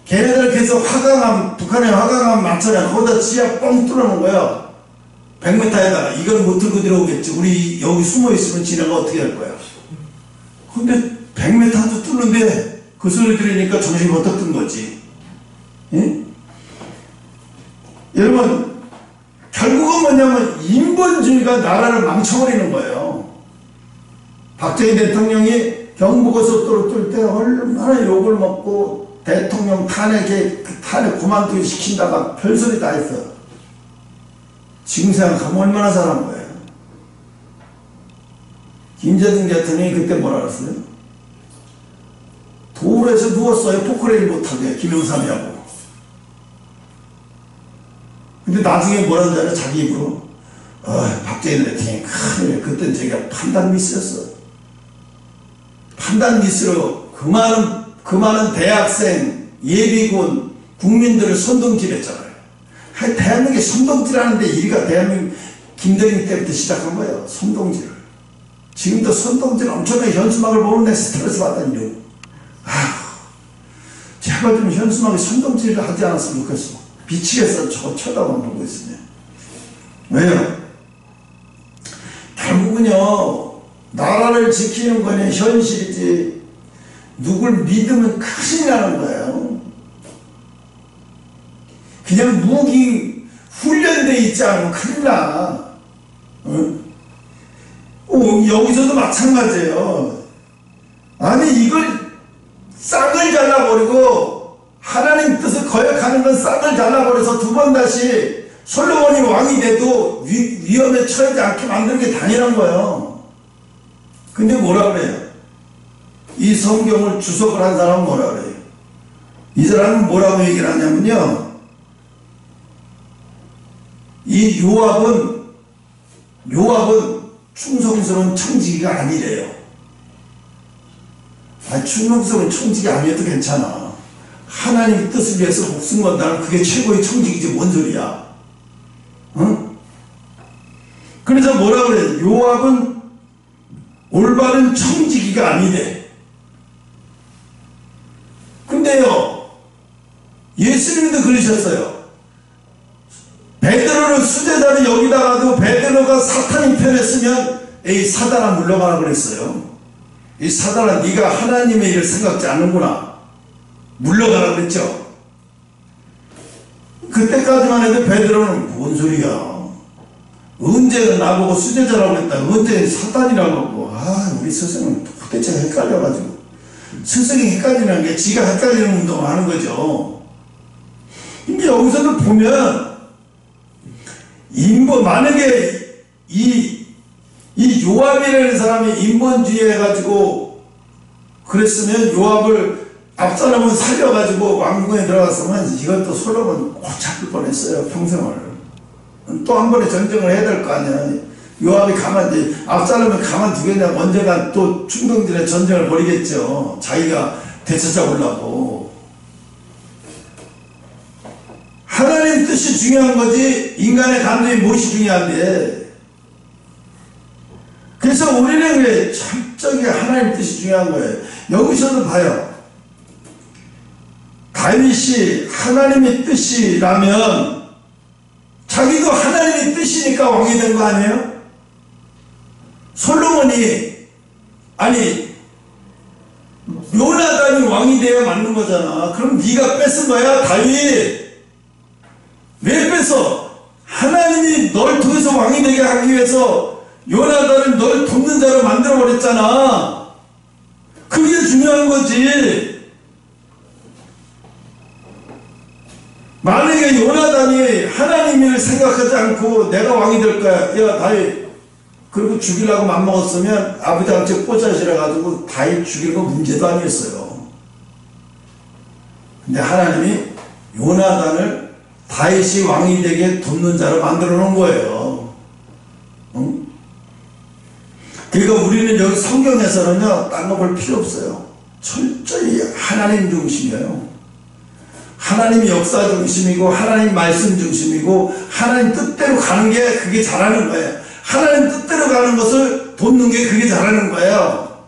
걔네들 계속 화강암, 북한에 화강암 많잖아요. 거기다 지하 뻥 뚫어놓은 거야. 100m에다가. 이건 못 들고 들어오겠지. 우리 여기 숨어있으면 지네가 어떻게 할 거야. 근데 100m도 뚫는데 그 소리 들으니까 정신이 버떡 든 거지. 예? 여러분, 결국은 뭐냐면 인본주의가 나라를 망쳐버리는 거예요. 박정희 대통령이 경부고속도로 뚫을 때 얼마나 욕을 먹고 대통령 탄핵 그만두기 시킨다가 별소리 다 했어. 지금 생각하면 얼마나 잘한 거예요. 김대중 대통령이 그때 뭐라 그랬어요? 도로에서 누웠어요. 포크레인 못하게 김영삼이하고. 근데 나중에 뭐라는 줄 알아? 자기 입으로 박정희 대통령이 큰일, 그땐 제가 판단 미스였어. 판단 미스로 그 많은 대학생, 예비군, 국민들을 선동질했잖아요. 대한민국에 선동질하는데 일이가 대한민국 김대중 때부터 시작한 거예요. 선동질을. 지금도 선동질 엄청나게 현수막을 보면 내 스트레스 받다니. 제발 좀 현수막에 선동질을 하지 않았으면 좋겠어. 미치겠어. 저거 쳐다만 보고 있으면. 왜요? 결국은요, 나라를 지키는 거는 현실이지, 누굴 믿으면 큰일 나는 거예요. 그냥 무기 훈련돼 있지 않으면 큰일 나. 여기서도 마찬가지예요. 아니, 이걸 싹을 잘라버리고, 하나님 뜻을 거역하는 건 싹을 잘라버려서 두 번 다시 솔로몬이 왕이 돼도 위험에 처하지 않게 만드는 게 당연한 거예요. 근데 뭐라 그래요? 이 성경을 주석을 한 사람은 뭐라 그래요? 이 사람은 뭐라고 얘기를 하냐면요, 이 요압은 충성스러운 청지기가 아니래요. 충성스러운 청지기 아니어도 괜찮아. 하나님의 뜻을 위해서 목숨 건다는 그게 최고의 청지기지 뭔 소리야. 응? 그래서 뭐라 그래? 요압은 올바른 청지기가 아니래. 근데요, 예수님도 그러셨어요. 베드로를 수제자를 여기다가도 베드로가 사탄이 편했으면 에이 사단아 물러가라 그랬어요. 이 사단아 네가 하나님의 일을 생각지 않는구나. 물러가라 그랬죠. 그때까지만 해도 베드로는 뭔 소리야. 언제 나보고 수제자라고 했다. 언제 사탄이라고 하고. 우리 스승은 도대체 헷갈려가지고. 스승이 헷갈리는 게 지가 헷갈리는 운동을 하는 거죠. 근데 여기서도 보면 만약에 이 요압이라는 사람이 인본주의 해가지고 그랬으면 요압을 압살롬을 살려가지고 왕궁에 들어갔으면 이것도 솔로몬 꼭 잡힐 뻔했어요. 평생을. 또 한 번에 전쟁을 해야 될 거 아니야. 요압이 압살롬을 가만두겠냐고 언젠가 또 충동들의 전쟁을 벌이겠죠. 자기가 되찾아오려고. 하나님 뜻이 중요한 거지 인간의 감정이 무엇이 중요한데. 그래서 우리는 왜 철저하게 하나님 뜻이 중요한 거예요. 여기서도 봐요. 다윗이 하나님의 뜻이라면 자기도 하나님의 뜻이니까 왕이 된 거 아니에요? 솔로몬이 요나단이 왕이 되어야 맞는 거잖아. 그럼 네가 뺏은 거야 다윗. 왜 뺏어? 하나님이 널 통해서 왕이 되게 하기 위해서 요나단을 널 돕는 자로 만들어 버렸잖아. 그게 중요한 거지. 만약에 요나단이 하나님을 생각하지 않고 내가 왕이 될 거야. 야 다윗. 그리고 죽이려고 맘먹었으면 아버지한테 꽂아시려 가지고 다윗 죽이는 건 문제도 아니었어요. 근데 하나님이 요나단을 다윗이 왕이 되게 돕는 자로 만들어 놓은 거예요. 응? 그러니까 우리는 여기 성경에서는요, 딴 거 볼 필요 없어요. 철저히 하나님 중심이에요. 하나님 역사 중심이고, 하나님 말씀 중심이고, 하나님 뜻대로 가는 게 그게 잘하는 거예요. 하나님 뜻대로 가는 것을 돕는 게 그게 잘하는 거예요.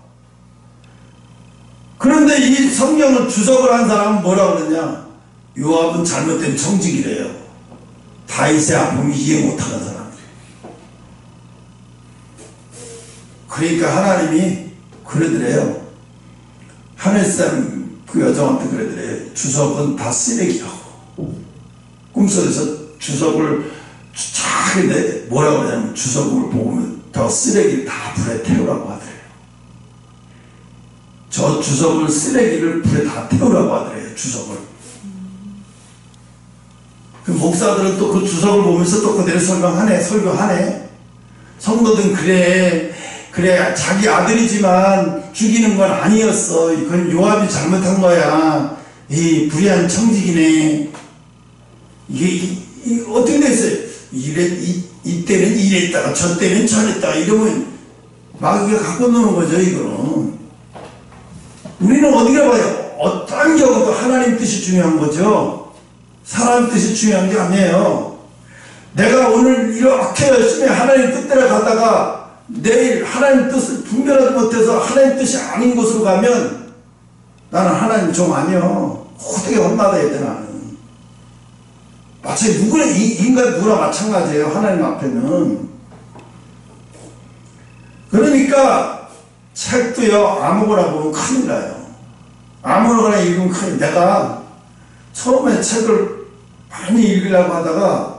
그런데 이 성경을 주석을 한 사람은 뭐라고 그러냐? 요압은 잘못된 청직이래요. 다윗의 아픔을 이해 못하는 사람들. 그러니까 하나님이 그러더래요. 하늘산 그 여정한테 그러더래요. 주석은 다 쓰레기라고. 꿈속에서 주석을 차근데 뭐라고 하냐면 주석을 보면 저 쓰레기를 다 불에 태우라고 하더래요. 저 주석을 쓰레기를 불에 다 태우라고 하더래요. 주석을. 그 목사들은 또 그 주석을 보면서 또 그대로 설교하네. 성도들은 그래 자기 아들이지만 죽이는 건 아니었어. 그건 요압이 잘못한 거야. 이 불의한 청직이네. 이게 어떻게 됐어요? 이때는 이랬다가 저때는 저랬다가 이러면 막 이게 갖고 노는 거죠. 이거는 우리는 어디가 봐요? 어떤 경우도 하나님 뜻이 중요한 거죠. 사람 뜻이 중요한 게 아니에요. 내가 오늘 이렇게 열심히 하나님 뜻대로 가다가 내일 하나님 뜻을 분별하지 못해서 하나님 뜻이 아닌 곳으로 가면 나는 하나님 종 아니요. 호되게 혼나야 돼 나는. 마치 누구나 인간 누구나 마찬가지예요. 하나님 앞에는. 그러니까 책도요 아무거나 보면 큰일 나요. 아무거나 읽으면 큰일. 내가 처음에 책을 많이 읽으려고 하다가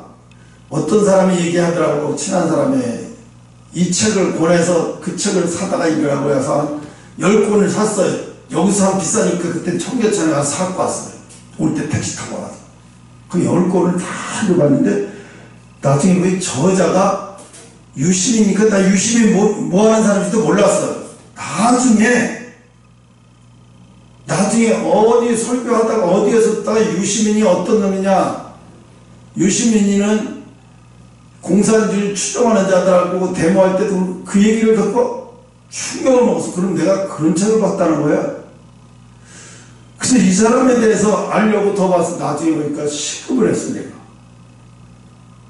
어떤 사람이 얘기하더라고. 친한 사람이 이 책을 권해서 그 책을 사다가 읽으라고 해서 10권을 샀어요. 여기서 한 비싸니까 그때 청계천에 가서 사고 왔어요. 올 때 택시 타고 와서 그 10권을 다 읽어봤는데 나중에 왜 저자가 유시민이니까 나 유시민 뭐 하는 사람인지도 몰랐어요. 나중에 어디 설교하다가 어디에서 듣다가 유시민이 어떤 놈이냐, 유시민이는 공산주의를 추종하는 자들하고 데모할 때도 그 얘기를 듣고 충격을 먹었어. 그럼 내가 그런 책을 봤다는 거야. 그래서 이 사람에 대해서 알려고 더 봐서 나중에 보니까 시급을 했어 내가.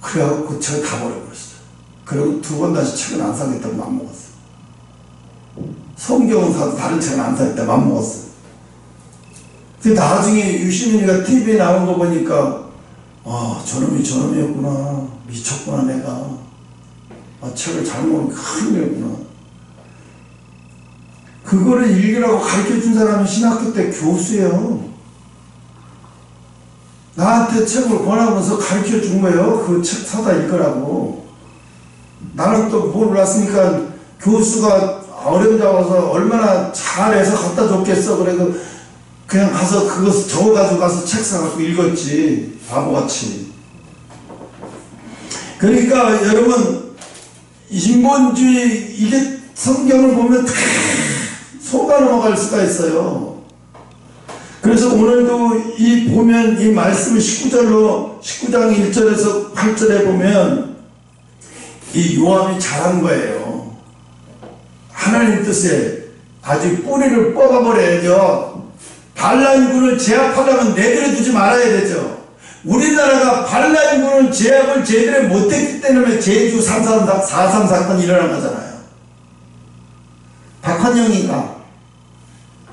그래갖고 그 책을 다 버려버렸어. 그리고 두 번 다시 책은 안 사겠다고 맘먹었어. 성경은 사도 다른 책은 안 사겠다 맘먹었어. 근데 나중에 유시민이가 TV에 나온 거 보니까 저놈이었구나. 미쳤구나 내가. 책을 잘못 큰일이었구나. 그거를 읽으라고 가르쳐준 사람은 신학교 때 교수예요. 나한테 책을 권하면서 가르쳐준 거예요. 그 책 사다 읽으라고. 나는 또 몰랐으니까 교수가 어려움 잡아서 얼마나 잘해서 갖다 줬겠어. 그래서 그냥 가서 그거 적어가지고 가서 책 사갖고 읽었지. 바보같이. 그러니까 여러분 인본주의 이게 성경을 보면 다 속아 넘어갈 수가 있어요. 그래서 오늘도 보면 이 말씀을 19장 1절에서 8절에 보면 이 요압이 잘한 거예요. 하나님 뜻에 아주 뿌리를 뽑아버려야죠. 반란군을 제압하려면 내버려두지 말아야 되죠. 우리나라가 반란군을 제압을 제대로 못했기 때문에 제주 4.3 사건이 일어난 거잖아요. 박환영이가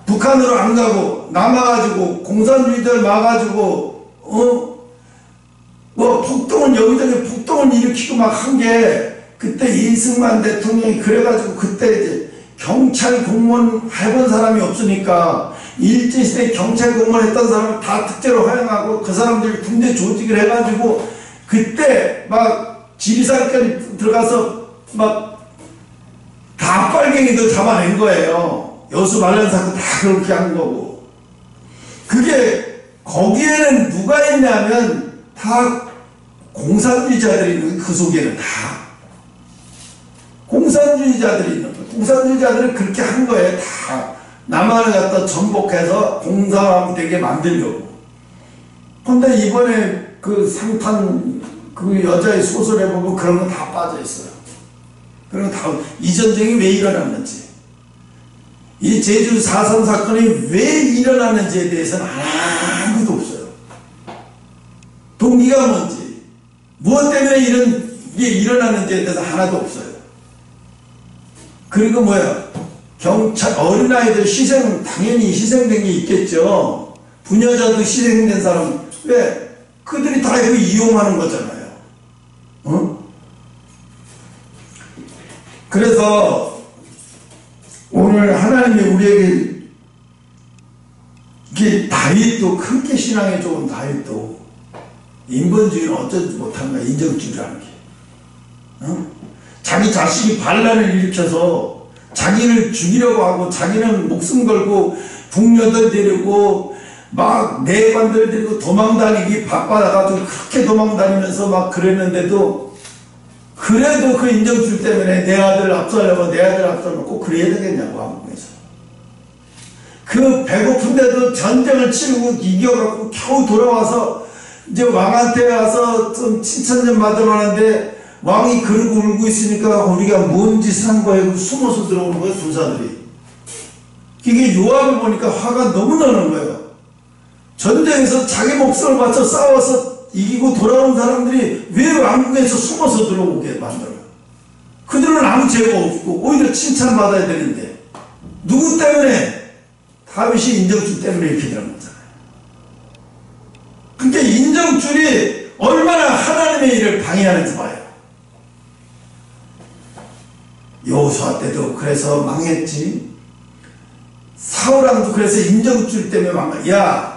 북한으로 안 가고 남아가지고 공산주의들 막아가지고 폭동을 여기저기 폭동을 일으키고 막 한 게 그때 이승만 대통령이 그래가지고 그때 이제 경찰 공무원 해본 사람이 없으니까 일제시대 경찰 공무원 했던 사람을 다 특제로 허용하고 그 사람들이 군대 조직을 해가지고 그때 막 지리산까지 들어가서 막 다 빨갱이도 잡아낸 거예요. 여수 말년 사건 다 그렇게 한 거고. 그게 거기에는 누가 있냐면 다 공산주의자들이 있는 거예요. 그 속에는 다 공산주의자들이 있는 거예요. 공산주의자들은 그렇게 한 거예요. 다 남한을 갖다 전복해서 공산되게 만들려고. 근데 이번에 그 상탄 그 여자의 소설에 보면 그런 거 다 빠져 있어요. 그리고 이 전쟁이 왜 일어났는지, 이 제주 4.3 사건이 왜 일어났는지에 대해서는 아무도 없어요. 동기가 뭔지, 무엇 때문에 이런 게 일어났는지에 대해서 하나도 없어요. 그리고 뭐야, 경찰, 어린아이들 희생, 당연히 희생된 게 있겠죠. 부녀자도 희생된 사람, 왜? 그들이 다 이거 이용하는 거잖아요. 그래서 오늘 하나님이 우리에게 이게 다윗도 크게 신앙에 좋은 다윗도 인본주의는 어쩌지 못한 거야. 인정주의라는 게. 자기 자신이 반란을 일으켜서 자기를 죽이려고 하고 자기는 목숨 걸고 북녀들 데리고 막 내관들 데리고 도망다니기 바빠가지고 그렇게 도망다니면서 막 그랬는데도 그래도 그 인정주의 때문에 내 아들 압살하고 내 아들 압살하고 꼭 그래야 되겠냐고 한국에서. 그 배고픈데도 전쟁을 치르고 이겨갖고 겨우 돌아와서 이제 왕한테 가서 좀 칭찬 좀 받으러 하는데 왕이 그러고 울고 있으니까 우리가 뭔 짓을 한 거예요? 숨어서 들어오는 거예요, 군사들이. 이게 요압을 보니까 화가 너무 나는 거예요. 전쟁에서 자기 목숨을 바쳐 싸워서 이기고 돌아온 사람들이 왜 왕궁에서 숨어서 들어오게 만들어요? 그들은 아무 죄가 없고 오히려 칭찬받아야 되는데 누구 때문에? 다윗이 인정줄 때문에 이렇게 되는 거잖아요. 그러니까 인정줄이 얼마나 하나님의 일을 방해하는지 봐요. 여호수아 때도 그래서 망했지. 사울왕도 그래서 인정줄 때문에 망해. 야,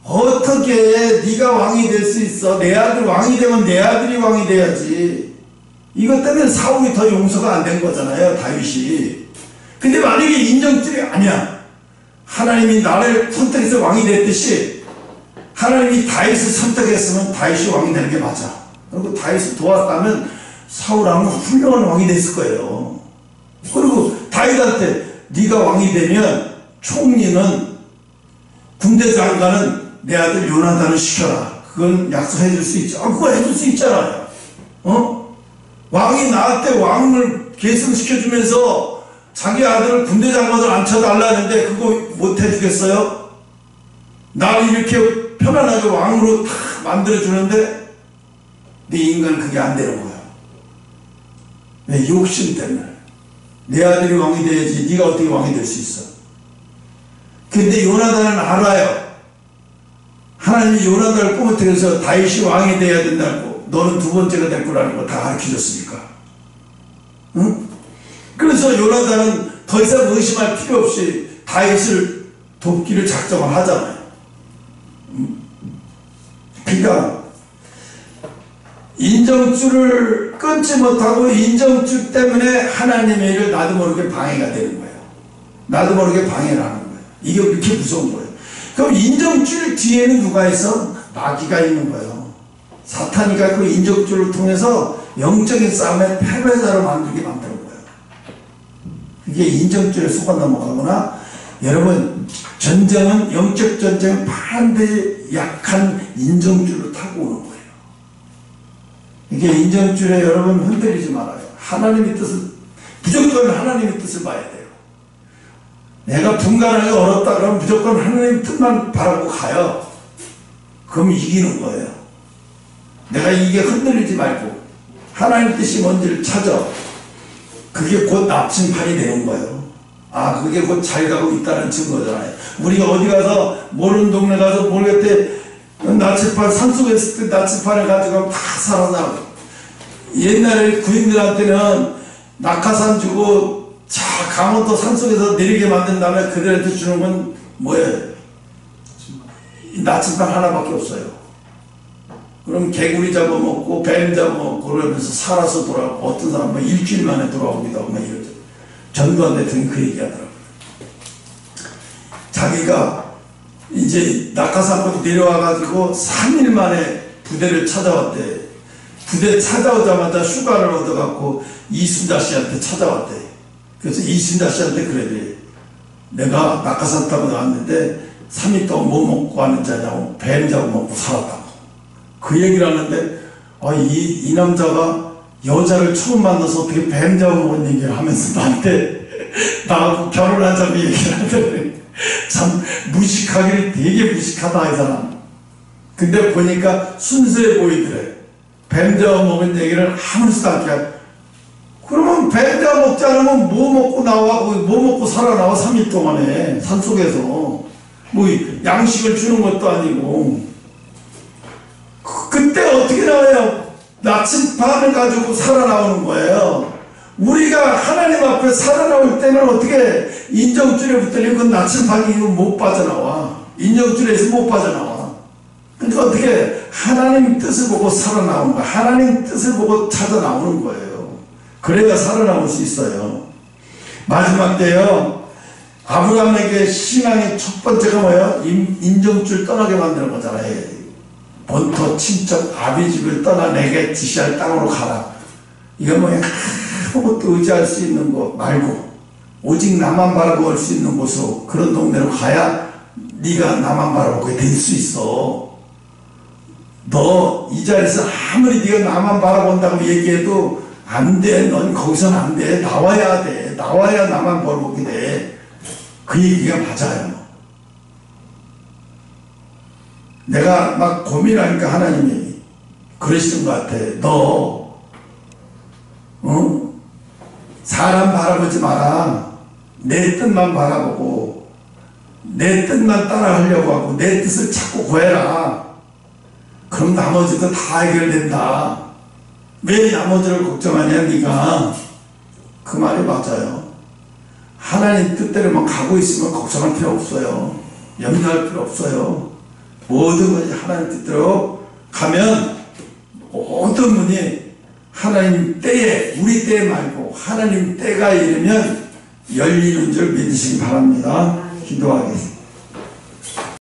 어떻게 네가 왕이 될 수 있어? 내 아들 왕이 되면 내 아들이 왕이 돼야지. 이것 때문에 사울이 더 용서가 안 된 거잖아요, 다윗이. 근데 만약에 인정줄이 아니야. 하나님이 나를 선택해서 왕이 됐듯이 하나님이 다윗을 선택했으면 다윗이 왕이 되는 게 맞아. 그리고 다윗을 도왔다면 사울왕은 훌륭한 왕이 됐을 거예요. 그리고 다윗한테 네가 왕이 되면 총리는 군대 장관은 내 아들 요나단을 시켜라. 그건 약속해 줄 수 있죠. 그거 해줄 수 있잖아요. 왕이 나한테 왕을 계승시켜주면서 자기 아들을 군대 장관을 앉혀달라는데 그거 못 해주겠어요? 나를 이렇게 편안하게 왕으로 다 만들어주는데 네 인간은 그게 안 되는 거야. 왜? 욕심 때문에. 내 아들이 왕이 돼야지 네가 어떻게 왕이 될 수 있어? 근데 요나단은 알아요. 하나님이 요나단을 꼬무터해서 다윗이 왕이 돼야 된다고, 너는 두 번째가 될 거라는 거 다 가르쳐줬으니까. 응? 그래서 요나단은 더 이상 의심할 필요 없이 다윗을 돕기를 작정을 하잖아요. 그러니까 인정줄을 끊지 못하고 인정줄 때문에 하나님의 일을 나도 모르게 방해가 되는 거예요. 나도 모르게 방해를 하는 거예요. 이게 그렇게 무서운 거예요. 그럼 인정줄 뒤에는 누가 있어? 마귀가 있는 거예요. 사탄이가 그 인정줄을 통해서 영적인 싸움의 패배자로 만들게 만드는 거예요. 이게 인정줄에 속아 넘어가거나, 여러분, 전쟁은, 영적 전쟁은 반드시 약한 인정줄을 타고 오는 거예요. 이게 인정줄에 여러분 흔들리지 말아요. 하나님의 뜻을, 무조건 하나님의 뜻을 봐야 돼요. 내가 분간하기 어렵다 그러면 무조건 하나님의 뜻만 바라고 가요. 그럼 이기는 거예요. 내가 이게 흔들리지 말고 하나님의 뜻이 뭔지를 찾아. 그게 곧 나침판이 되는 거예요. 아, 그게 곧 잘 가고 있다는 증거잖아요. 우리가 어디 가서, 모르는 동네 가서 모르겠대, 나침판, 산속에 있을 때 나침판을 가지고 다 살아나고. 옛날에 구인들한테는 낙하산 주고, 강원도 산속에서 내리게 만든 다음에 그들한테 주는 건 뭐예요? 나침판 하나밖에 없어요. 그럼 개구리 잡아먹고 뱀 잡아먹고 그러면서 살아서 돌아오고, 어떤 사람은 일주일 만에 돌아오기도 하고 막 이러죠. 전두환 대통령이 그 얘기하더라고요. 자기가 이제 낙하산까지 내려와가지고 3일 만에 부대를 찾아왔대. 부대 찾아오자마자 휴가를 얻어갖고 이순자 씨한테 찾아왔대. 그래서 이순자 씨한테 그래. 내가 낙하산 타고 나왔는데 3일 동안 뭐 먹고 왔는지 아냐고, 뱀 잡아먹고 살았다고. 그 얘기를 하는데, 이 남자가 여자를 처음 만나서 어떻게 뱀 잡아먹은 얘기를 하면서 나하고 결혼하자고 얘기를 하더니 참 무식하기를 되게 무식하다, 이 사람. 근데 보니까 순수해 보이더래. 뱀 잡아먹은 얘기를 아무렇지도 않게 하고. 그러면 뱀 잡아먹지 않으면 뭐 먹고 나와? 뭐 먹고 살아나와? 3일 동안에 산속에서 뭐 양식을 주는 것도 아니고. 그때 어떻게 나와요? 나침반을 가지고 살아나오는 거예요. 우리가 하나님 앞에 살아나올 때는 어떻게 인정줄에 붙들리면 그 나침반이 못 빠져나와. 인정줄에서 못 빠져나와. 근데 어떻게 하나님 뜻을 보고 살아나오는 거야. 하나님 뜻을 보고 찾아 나오는 거예요. 그래야 살아나올 수 있어요. 마지막 때요, 아브라함에게 신앙의 첫 번째가 뭐예요? 인정줄 떠나게 만드는 거잖아요. 본토 친척 아비 집을 떠나 내게 지시할 땅으로 가라. 이건 뭐야? 아무것도 의지할 수 있는 곳 말고 오직 나만 바라볼 수 있는 곳으로, 그런 동네로 가야 네가 나만 바라보게 될 수 있어. 너 이 자리에서 아무리 네가 나만 바라본다고 얘기해도 안 돼. 넌 거기서는 안 돼. 나와야 돼. 나와야 나만 바라보게 돼. 그 얘기가 맞아요. 내가 막 고민하니까 하나님이 그러시는 것 같아. 너 사람 바라보지 마라. 내 뜻만 바라보고 내 뜻만 따라하려고 하고 내 뜻을 자꾸 구해라. 그럼 나머지도 다 해결된다. 왜 나머지를 걱정하냐 네가. 그 말이 맞아요. 하나님 뜻대로만 가고 있으면 걱정할 필요 없어요. 염려할 필요 없어요. 모든 것이 하나님 뜻대로 가면 모든 분이 하나님 때에, 우리 때 말고 하나님 때가 이르면 열리는 줄 믿으시기 바랍니다. 기도하겠습니다.